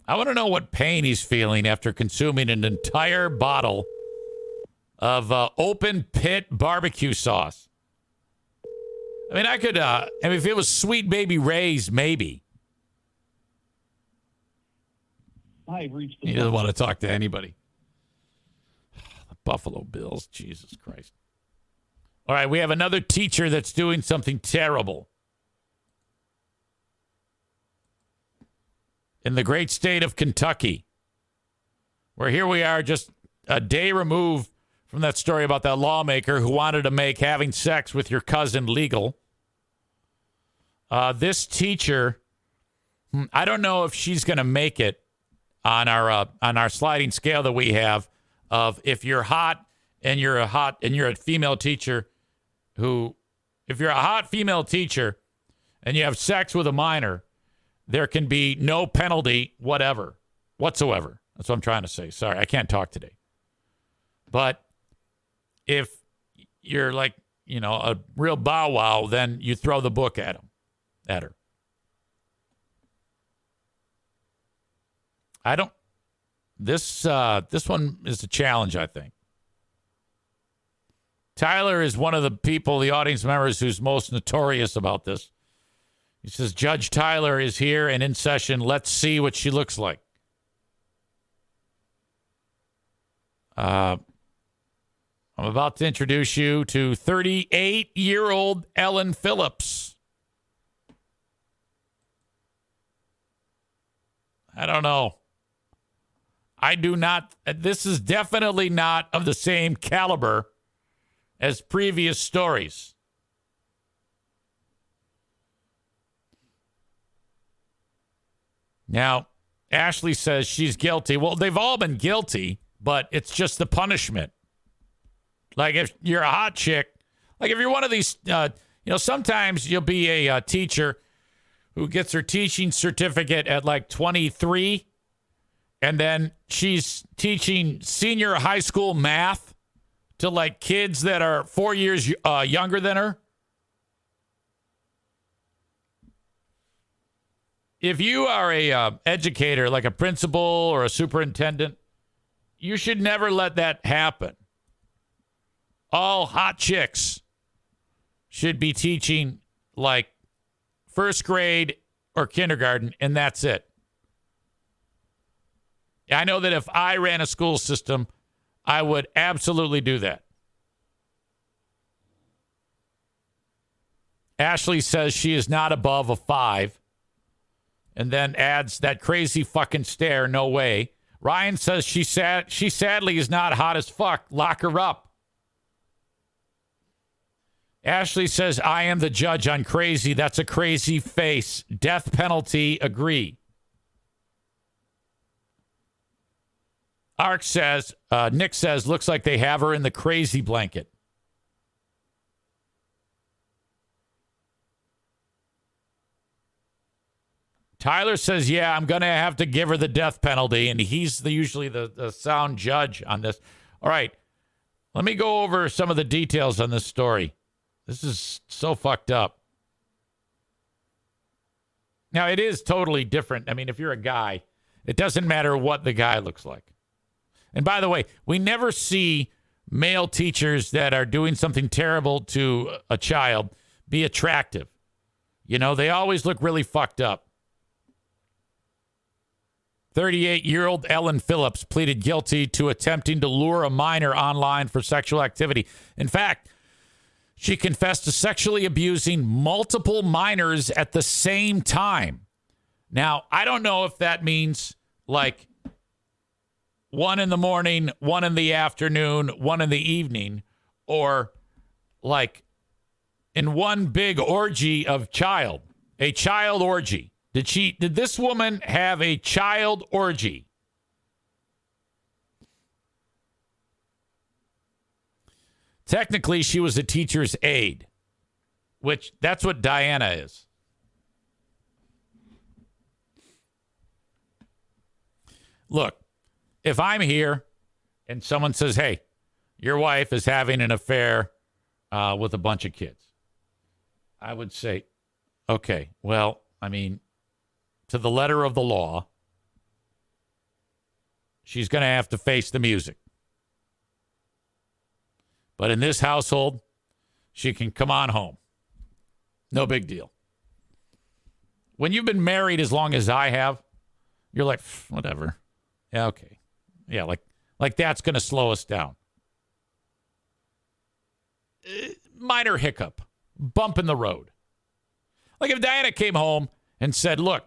S1: I want to know what pain he's feeling after consuming an entire bottle of open pit barbecue sauce. I mean, if it was Sweet Baby Ray's, maybe. He doesn't want to talk to anybody. The Buffalo Bills, Jesus Christ. All right, we have another teacher that's doing something terrible. In the great state of Kentucky, where here we are just a day removed from that story about that lawmaker who wanted to make having sex with your cousin legal. This teacher, I don't know if she's going to make it on our sliding scale that we have of if you're hot and you're a female teacher if you're a hot female teacher and you have sex with a minor, there can be no penalty whatsoever. That's what I'm trying to say. Sorry, I can't talk today. But if you're like, a real bow wow, then you throw the book at her. This one is a challenge, I think. Tyler is one of the people, the audience members, who's most notorious about this. He says, Judge Tyler is here and in session. Let's see what she looks like. I'm about to introduce you to 38-year-old Ellen Phillips. I don't know. I do not. This is definitely not of the same caliber as previous stories. Now, Ashley says she's guilty. Well, they've all been guilty, but it's just the punishment. Like if you're a hot chick, like if you're one of these, sometimes you'll be a teacher who gets her teaching certificate at like 23, and then she's teaching senior high school math to like kids that are 4 years younger than her. If you are a educator, like a principal or a superintendent, you should never let that happen. All hot chicks should be teaching like first grade or kindergarten, and that's it. I know that if I ran a school system, I would absolutely do that. Ashley says she is not above a 5, and then adds that crazy fucking stare, no way. Ryan says she sadly is not hot as fuck. Lock her up. Ashley says, I am the judge on crazy. That's a crazy face. Death penalty, agree. Nick says, looks like they have her in the crazy blanket. Tyler says, yeah, I'm going to have to give her the death penalty, and he's usually the sound judge on this. All right, let me go over some of the details on this story. This is so fucked up. Now, it is totally different. I mean, if you're a guy, it doesn't matter what the guy looks like. And by the way, we never see male teachers that are doing something terrible to a child be attractive. You know, they always look really fucked up. 38-year-old Ellen Phillips pleaded guilty to attempting to lure a minor online for sexual activity. In fact, she confessed to sexually abusing multiple minors at the same time. Now, I don't know if that means like 1 in the morning, 1 in the afternoon, 1 in the evening, or like in one big orgy of a child orgy. Did this woman have a child orgy? Technically, she was a teacher's aide, which that's what Diana is. Look, if I'm here and someone says, hey, your wife is having an affair with a bunch of kids, I would say, okay, well, I mean, to the letter of the law, she's going to have to face the music. But in this household, she can come on home. No big deal. When you've been married as long as I have, you're like, whatever. Yeah, okay. Yeah, like that's going to slow us down. Minor hiccup. Bump in the road. Like if Diana came home and said, look,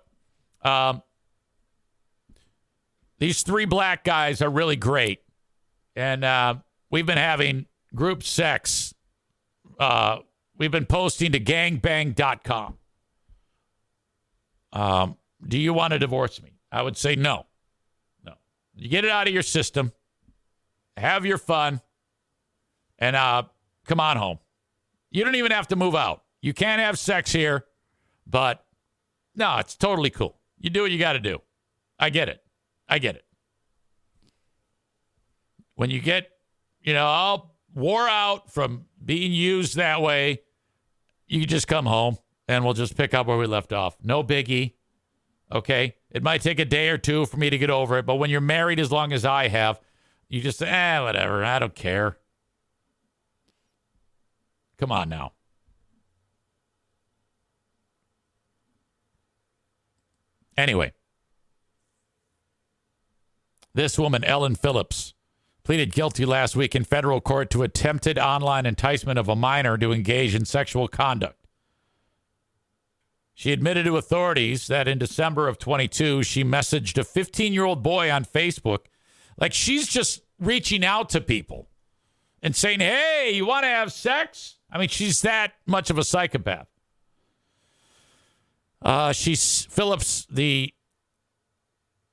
S1: these 3 black guys are really great. And we've been having group sex. We've been posting to gangbang.com. Do you want to divorce me? I would say no. No. You get it out of your system. Have your fun. And come on home. You don't even have to move out. You can't have sex here. But no, it's totally cool. You do what you got to do. I get it. When you get, all wore out from being used that way, you can just come home and we'll just pick up where we left off. No biggie. Okay? It might take a day or 2 for me to get over it, but when you're married as long as I have, you just say, whatever. I don't care. Come on now. Anyway, this woman, Ellen Phillips, pleaded guilty last week in federal court to attempted online enticement of a minor to engage in sexual conduct. She admitted to authorities that in December of 22, she messaged a 15-year-old boy on Facebook. Like she's just reaching out to people and saying, hey, you want to have sex? I mean, she's that much of a psychopath. Phillips, the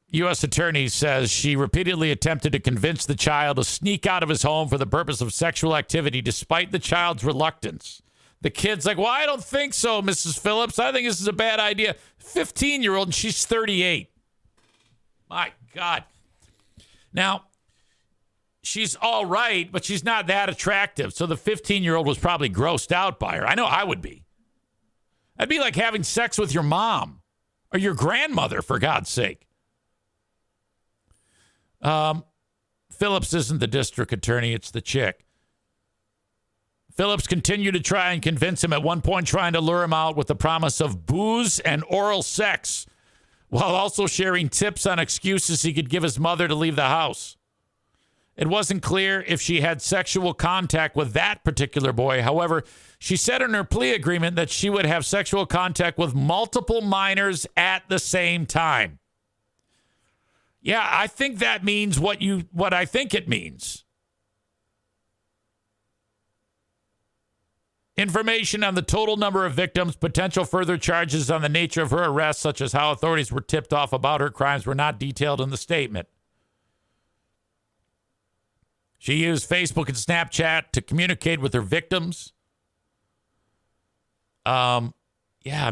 S1: U.S. attorney, says she repeatedly attempted to convince the child to sneak out of his home for the purpose of sexual activity despite the child's reluctance. The kid's like, well, I don't think so, Mrs. Phillips. I think this is a bad idea. 15-year-old, and she's 38. My God. Now, she's all right, but she's not that attractive. So the 15-year-old was probably grossed out by her. I know I would be. That'd be like having sex with your mom or your grandmother, for God's sake. Phillips isn't the district attorney. It's the chick. Phillips continued to try and convince him, at one point trying to lure him out with the promise of booze and oral sex, while also sharing tips on excuses he could give his mother to leave the house. It wasn't clear if she had sexual contact with that particular boy. However, she said in her plea agreement that she would have sexual contact with multiple minors at the same time. Yeah, I think that means what I think it means. Information on the total number of victims, potential further charges on the nature of her arrest, such as how authorities were tipped off about her crimes, were not detailed in the statement. She used Facebook and Snapchat to communicate with her victims. I'm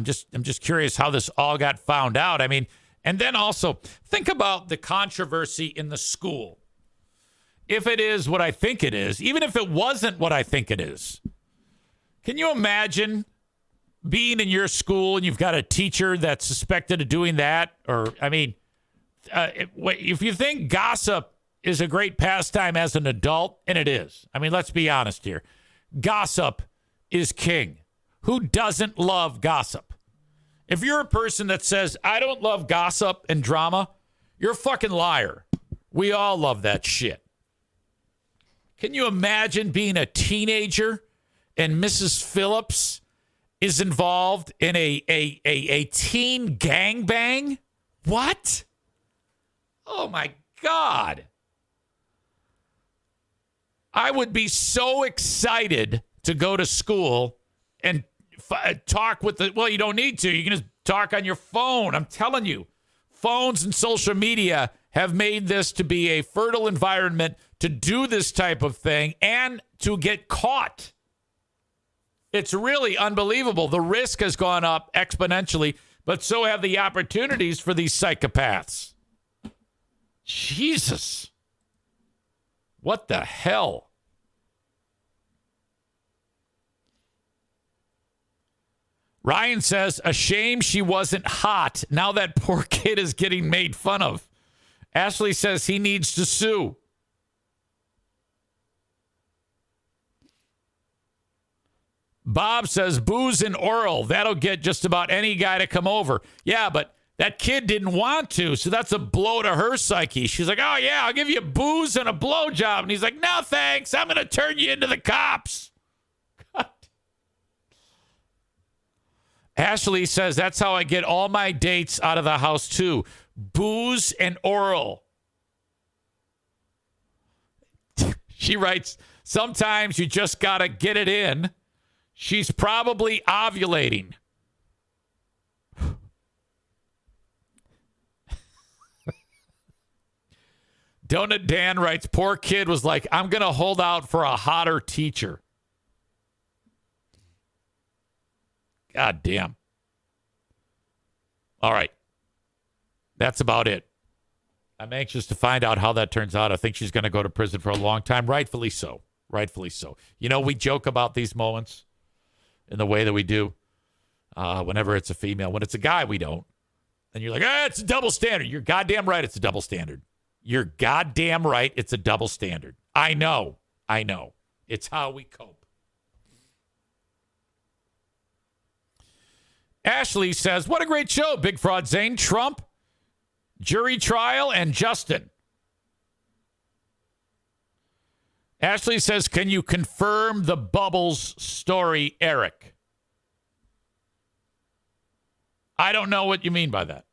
S1: just curious how this all got found out. I mean, and then also think about the controversy in the school. If it is what I think it is, even if it wasn't what I think it is, can you imagine being in your school and you've got a teacher that's suspected of doing that? Or, I mean, if you think gossip is a great pastime as an adult, and it is. I mean, let's be honest here. Gossip is king. Who doesn't love gossip? If you're a person that says, I don't love gossip and drama, you're a fucking liar. We all love that shit. Can you imagine being a teenager and Mrs. Phillips is involved in a teen gangbang? What? Oh, my God. I would be so excited to go to school and talk with well, you don't need to. You can just talk on your phone. I'm telling you, phones and social media have made this to be a fertile environment to do this type of thing and to get caught. It's really unbelievable. The risk has gone up exponentially, but so have the opportunities for these psychopaths. Jesus. What the hell? Ryan says, a shame she wasn't hot. Now that poor kid is getting made fun of. Ashley says he needs to sue. Bob says, booze and oral. That'll get just about any guy to come over. Yeah, but that kid didn't want to, so that's a blow to her psyche. She's like, oh, yeah, I'll give you booze and a blowjob. And he's like, no, thanks. I'm going to turn you into the cops. God. Ashley says, that's how I get all my dates out of the house, too. Booze and oral. She writes, sometimes you just got to get it in. She's probably ovulating. Donut Dan writes, poor kid was like, I'm going to hold out for a hotter teacher. God damn. All right. That's about it. I'm anxious to find out how that turns out. I think she's going to go to prison for a long time. Rightfully so. Rightfully so. You know, we joke about these moments in the way that we do whenever it's a female. When it's a guy, we don't. And you're like, it's a double standard. You're goddamn right it's a double standard. You're goddamn right it's a double standard. I know. It's how we cope. Ashley says, what a great show, Big Fraud Zane, Trump, jury trial, and Justin. Ashley says, can you confirm the Bubbles story, Eric? I don't know what you mean by that.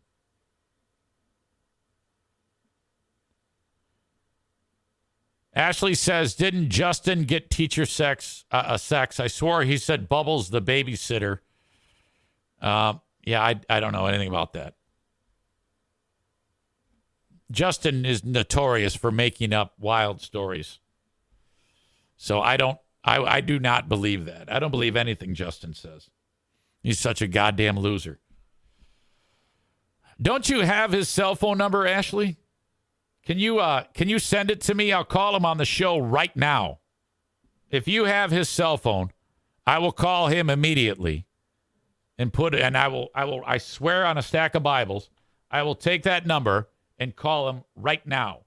S1: Ashley says, didn't Justin get teacher sex? I swore he said Bubbles, the babysitter. I don't know anything about that. Justin is notorious for making up wild stories. So I don't I do not believe that. I don't believe anything Justin says. He's such a goddamn loser. Don't you have his cell phone number, Ashley? Can you send it to me? I'll call him on the show right now. If you have his cell phone, I will call him immediately and I swear on a stack of Bibles, I will take that number and call him right now.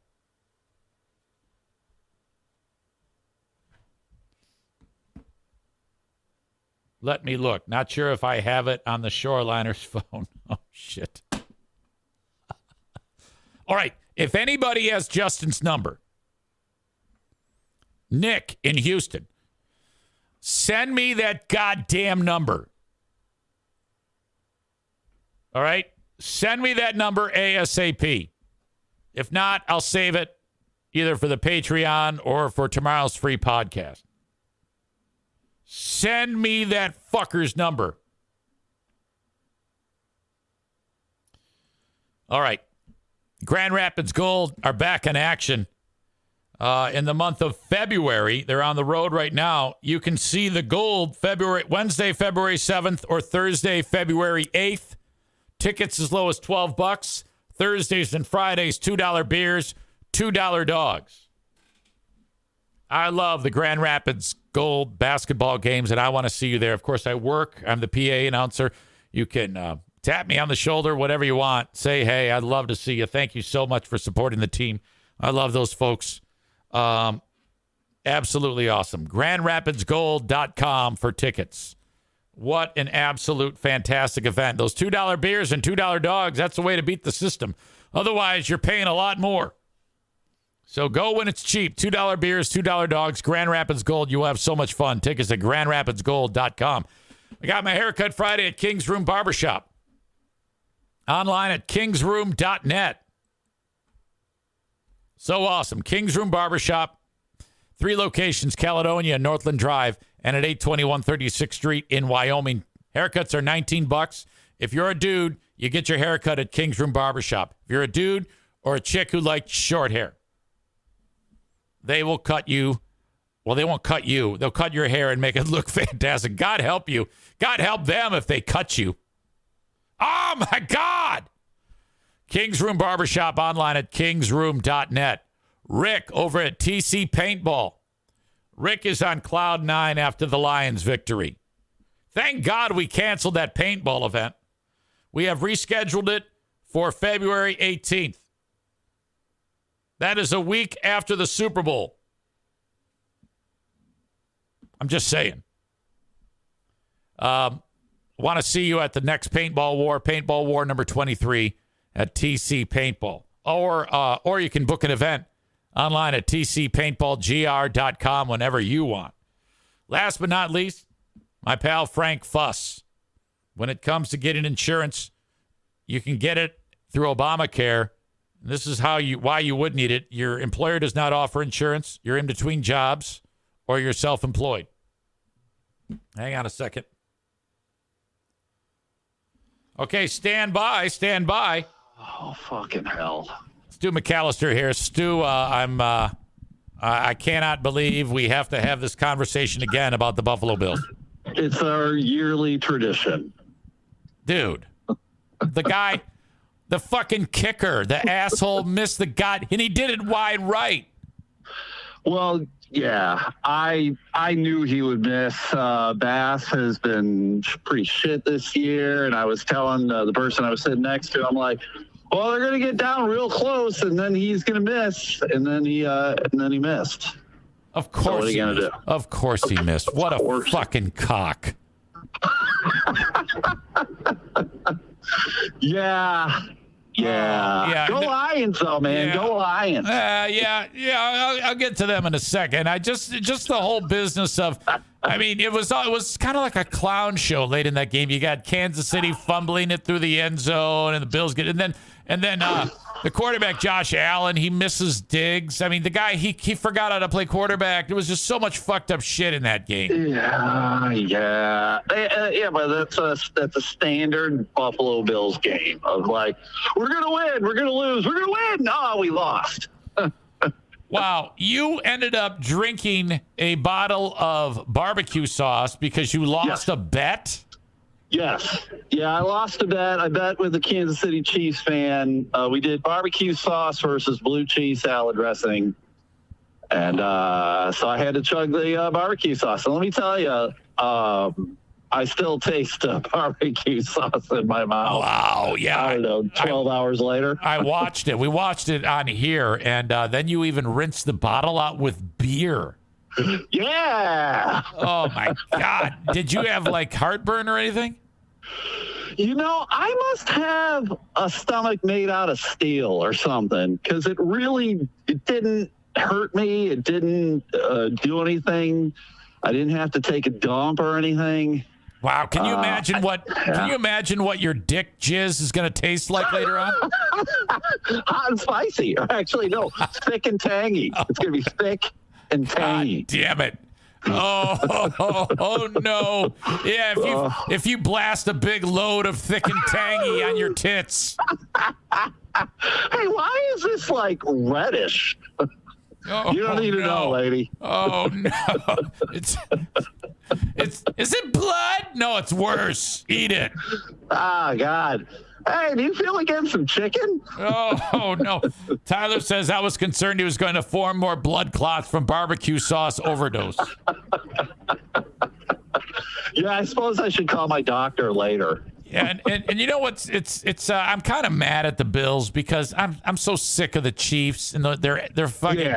S1: Let me look. Not sure if I have it on the Shoreliner's phone. Oh, shit. All right. If anybody has Justin's number, Nick in Houston, send me that goddamn number. All right? Send me that number ASAP. If not, I'll save it either for the Patreon or for tomorrow's free podcast. Send me that fucker's number. All right. Grand Rapids Gold are back in action in the month of February. They're on the road right now. You can see the Gold Wednesday, February 7th or Thursday, February 8th. Tickets as low as $12. Thursdays and Fridays, $2 beers, $2 dogs. I love the Grand Rapids Gold basketball games, and I want to see you there. Of course, I work. I'm the PA announcer. You can tap me on the shoulder, whatever you want. Say, hey, I'd love to see you. Thank you so much for supporting the team. I love those folks. Absolutely awesome. GrandRapidsGold.com for tickets. What an absolute fantastic event. Those $2 beers and $2 dogs, that's the way to beat the system. Otherwise, you're paying a lot more. So go when it's cheap. $2 beers, $2 dogs, Grand Rapids Gold. You'll have so much fun. Tickets at GrandRapidsGold.com. I got my haircut Friday at King's Room Barbershop. Online at kingsroom.net. So awesome. King's Room Barbershop. 3 locations, Caledonia, Northland Drive, and at 821 36th Street in Wyoming. Haircuts are $19. If you're a dude, you get your haircut at King's Room Barbershop. If you're a dude or a chick who likes short hair, they will cut you. Well, they won't cut you. They'll cut your hair and make it look fantastic. God help you. God help them if they cut you. Oh, my God. King's Room Barbershop online at kingsroom.net. Rick over at TC Paintball. Rick is on cloud 9 after the Lions victory. Thank God we canceled that paintball event. We have rescheduled it for February 18th. That is a week after the Super Bowl. I'm just saying. Want to see you at the next Paintball War number 23 at TC Paintball. Or you can book an event online at tcpaintballgr.com whenever you want. Last but not least, my pal Frank Fuss. When it comes to getting insurance, you can get it through Obamacare. This is why you would need it. Your employer does not offer insurance. You're in between jobs or you're self-employed. Hang on a second. Okay, stand by.
S12: Oh, fucking hell.
S1: Stu McAllister here. Stu, I cannot believe we have to have this conversation again about the Buffalo Bills.
S12: It's our yearly tradition.
S1: Dude, the guy, the fucking kicker, the asshole missed the god, and he did it wide right.
S12: Well, yeah, I knew he would miss. Bass has been pretty shit this year, and I was telling the person I was sitting next to, I'm like, well, they're going to get down real close, and then he's going to miss, and then he missed.
S1: Of course, so what are you going to do? Of course he missed. What a fucking cock.
S12: Yeah. Go Lions, though, man. Yeah. Go Lions.
S1: I'll get to them in a second. I just the whole business of, I mean, it was kind of like a clown show late in that game. You got Kansas City fumbling it through the end zone, and the Bills get, and then the quarterback Josh Allen, he misses Diggs. I mean, the guy he forgot how to play quarterback. There was just so much fucked up shit in that game.
S12: Yeah, but that's a standard Buffalo Bills game of like, we're gonna win, we're gonna lose, we're gonna win. No, we lost.
S1: Wow, you ended up drinking a bottle of barbecue sauce because you lost a bet?
S12: Yes. Yeah, I lost a bet. I bet with the Kansas City Chiefs fan. We did barbecue sauce versus blue cheese salad dressing. And so I had to chug the barbecue sauce. And let me tell you, I still taste barbecue sauce in my mouth.
S1: Wow, yeah.
S12: I don't know, 12 hours later.
S1: I watched it. We watched it on here, and then you even rinsed the bottle out with beer.
S12: Yeah.
S1: Oh, my God. Did you have, like, heartburn or anything?
S12: You know, I must have a stomach made out of steel or something, because it didn't hurt me. It didn't do anything. I didn't have to take a dump or anything.
S1: Wow, can you imagine what your dick jizz is going to taste like later on?
S12: Hot and spicy. Actually, no, thick and tangy. It's going to be thick and tangy.
S1: God damn it. Oh no. Yeah, if you blast a big load of thick and tangy on your tits.
S12: Hey, why is this like reddish? You don't need to know, lady.
S1: Oh no. Is it blood? No, it's worse. Eat it.
S12: Ah, God. Hey, do you feel like getting some chicken?
S1: Oh no. Tyler says I was concerned he was going to form more blood clots from barbecue sauce overdose.
S12: Yeah, I suppose I should call my doctor later.
S1: Yeah, and you know what's it's I'm kind of mad at the Bills because I'm so sick of the Chiefs and they're fucking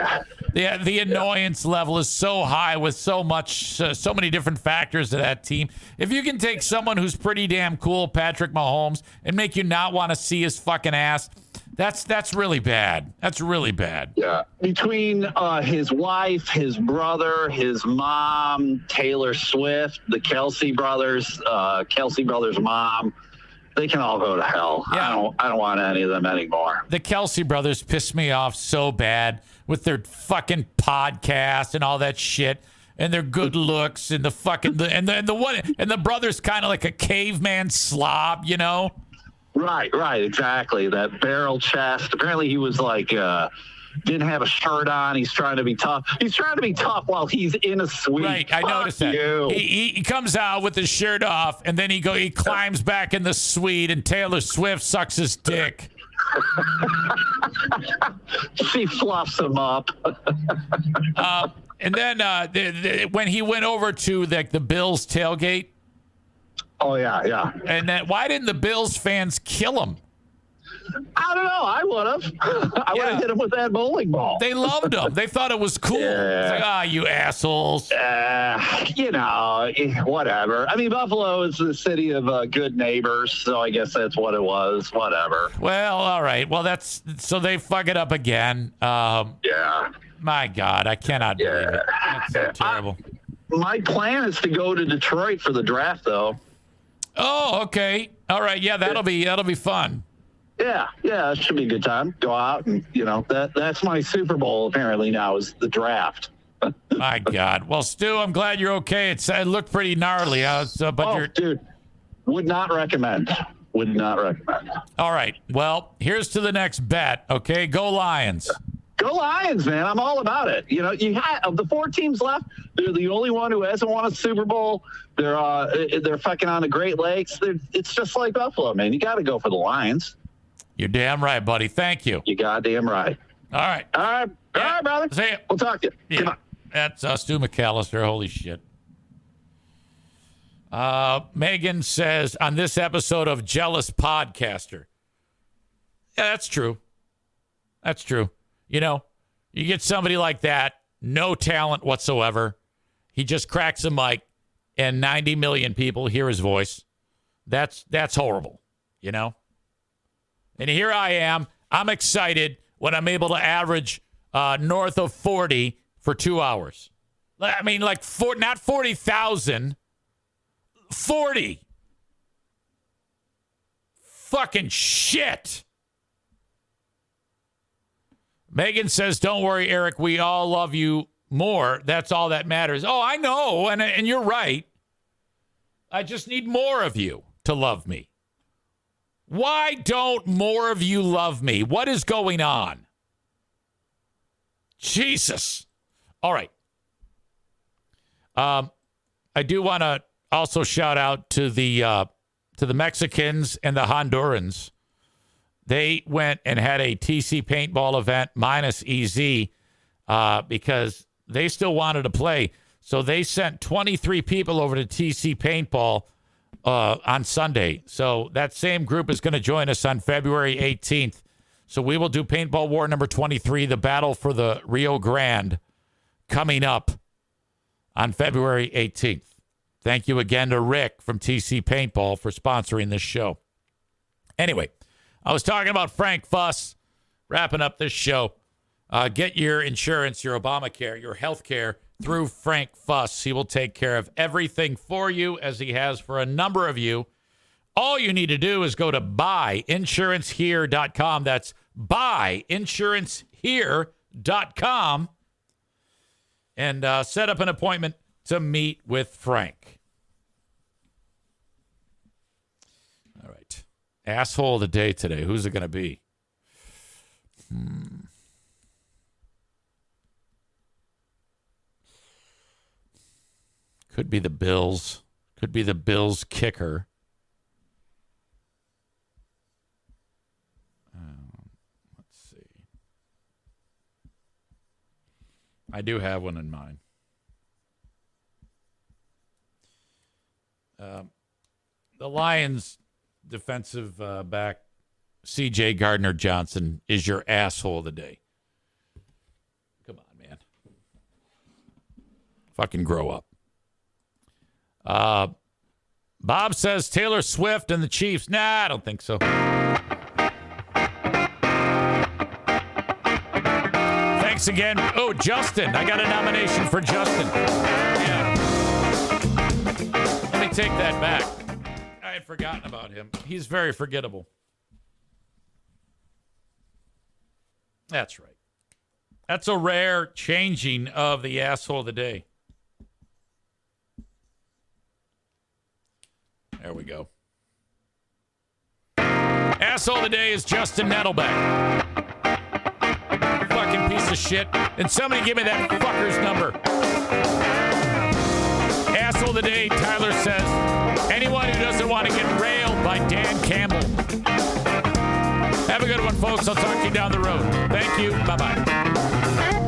S1: the annoyance level is so high with so many different factors to that team. If you can take someone who's pretty damn cool, Patrick Mahomes, and make you not want to see his fucking ass, that's really bad. That's really bad.
S12: Yeah. Between his wife, his brother, his mom, Taylor Swift, the Kelsey brothers' mom, they can all go to hell. Yeah. I don't want any of them anymore.
S1: The Kelsey brothers piss me off so bad with their fucking podcast and all that shit. And their good looks and the fucking and the brother's kind of like a caveman slob, you know?
S12: Right, exactly. That barrel chest. Apparently he was like, didn't have a shirt on. He's trying to be tough. He's trying to be tough while he's in a suite.
S1: Right, I noticed that. He comes out with his shirt off, and then he climbs back in the suite, and Taylor Swift sucks his dick.
S12: She fluffs him up.
S1: And then when he went over to the Bills tailgate.
S12: Oh, yeah.
S1: And then why didn't the Bills fans kill him?
S12: I don't know. I would have. I would have hit him with that bowling ball.
S1: They loved him. They thought it was cool. Yeah. It's like, you assholes.
S12: Whatever. I mean, Buffalo is the city of good neighbors, so I guess that's what it was. Whatever.
S1: Well, all right. Well, so they fuck it up again.
S12: Yeah.
S1: My God, I cannot believe it. That's so terrible.
S12: My plan is to go to Detroit for the draft, though.
S1: Oh, okay. All right. Yeah, that'll be fun.
S12: Yeah, it should be a good time. Go out and, that's my Super Bowl apparently now is the draft.
S1: My God. Well, Stu, I'm glad you're okay. It looked pretty gnarly.
S12: Dude, would not recommend.
S1: All right. Well, here's to the next bet. Okay, go Lions.
S12: Go Lions, man. I'm all about it. Of the 4 teams left, they're the only one who hasn't won a Super Bowl. They're fucking on the Great Lakes. It's just like Buffalo, man. You got to go for the Lions.
S1: You're damn right, buddy. Thank you.
S12: You goddamn right.
S1: All right.
S12: All right, brother.
S1: See ya.
S12: We'll talk to you.
S1: Yeah.
S12: Come on.
S1: That's Stu McAllister. Holy shit. Megan says on this episode of Jealous Podcaster. Yeah, that's true. You get somebody like that, no talent whatsoever. He just cracks a mic and 90 million people hear his voice. That's horrible, And here I am. I'm excited when I'm able to average north of 40 for 2 hours. I mean, not 40,000, 40. Fucking shit. Megan says, don't worry, Eric. We all love you more. That's all that matters. Oh, I know. And you're right. I just need more of you to love me. Why don't more of you love me? What is going on? Jesus. All right. I do want to also shout out to the Mexicans and the Hondurans. They went and had a TC paintball event minus EZ because they still wanted to play. So they sent 23 people over to TC paintball on Sunday. So that same group is going to join us on February 18th. So we will do Paintball War number 23, the battle for the Rio Grande, coming up on February 18th. Thank you again to Rick from TC Paintball for sponsoring this show. Anyway, I was talking about Frank Fuss, wrapping up this show. Get your insurance, your Obamacare, your health care through Frank Fuss. He will take care of everything for you, as he has for a number of you. All you need to do is go to buyinsurancehere.com. That's buyinsurancehere.com and set up an appointment to meet with Frank. All right. Asshole of the day today. Who's it going to be? Could be the Bills. Could be the Bills kicker. Let's see. I do have one in mind. The Lions defensive back C.J. Gardner-Johnson is your asshole of the day. Come on, man. Fucking grow up. Bob says Taylor Swift and the Chiefs. Nah, I don't think so. Thanks again. Oh, Justin. I got a nomination for Justin. Yeah. Let me take that back. I had forgotten about him. He's very forgettable. That's right. That's a rare changing of the asshole of the day. There we go. Asshole of the day is Justin Nettleback. Fucking piece of shit. And somebody give me that fucker's number. Asshole of the day, Tyler says, anyone who doesn't want to get railed by Dan Campbell. Have a good one, folks. I'll talk to you down the road. Thank you. Bye-bye.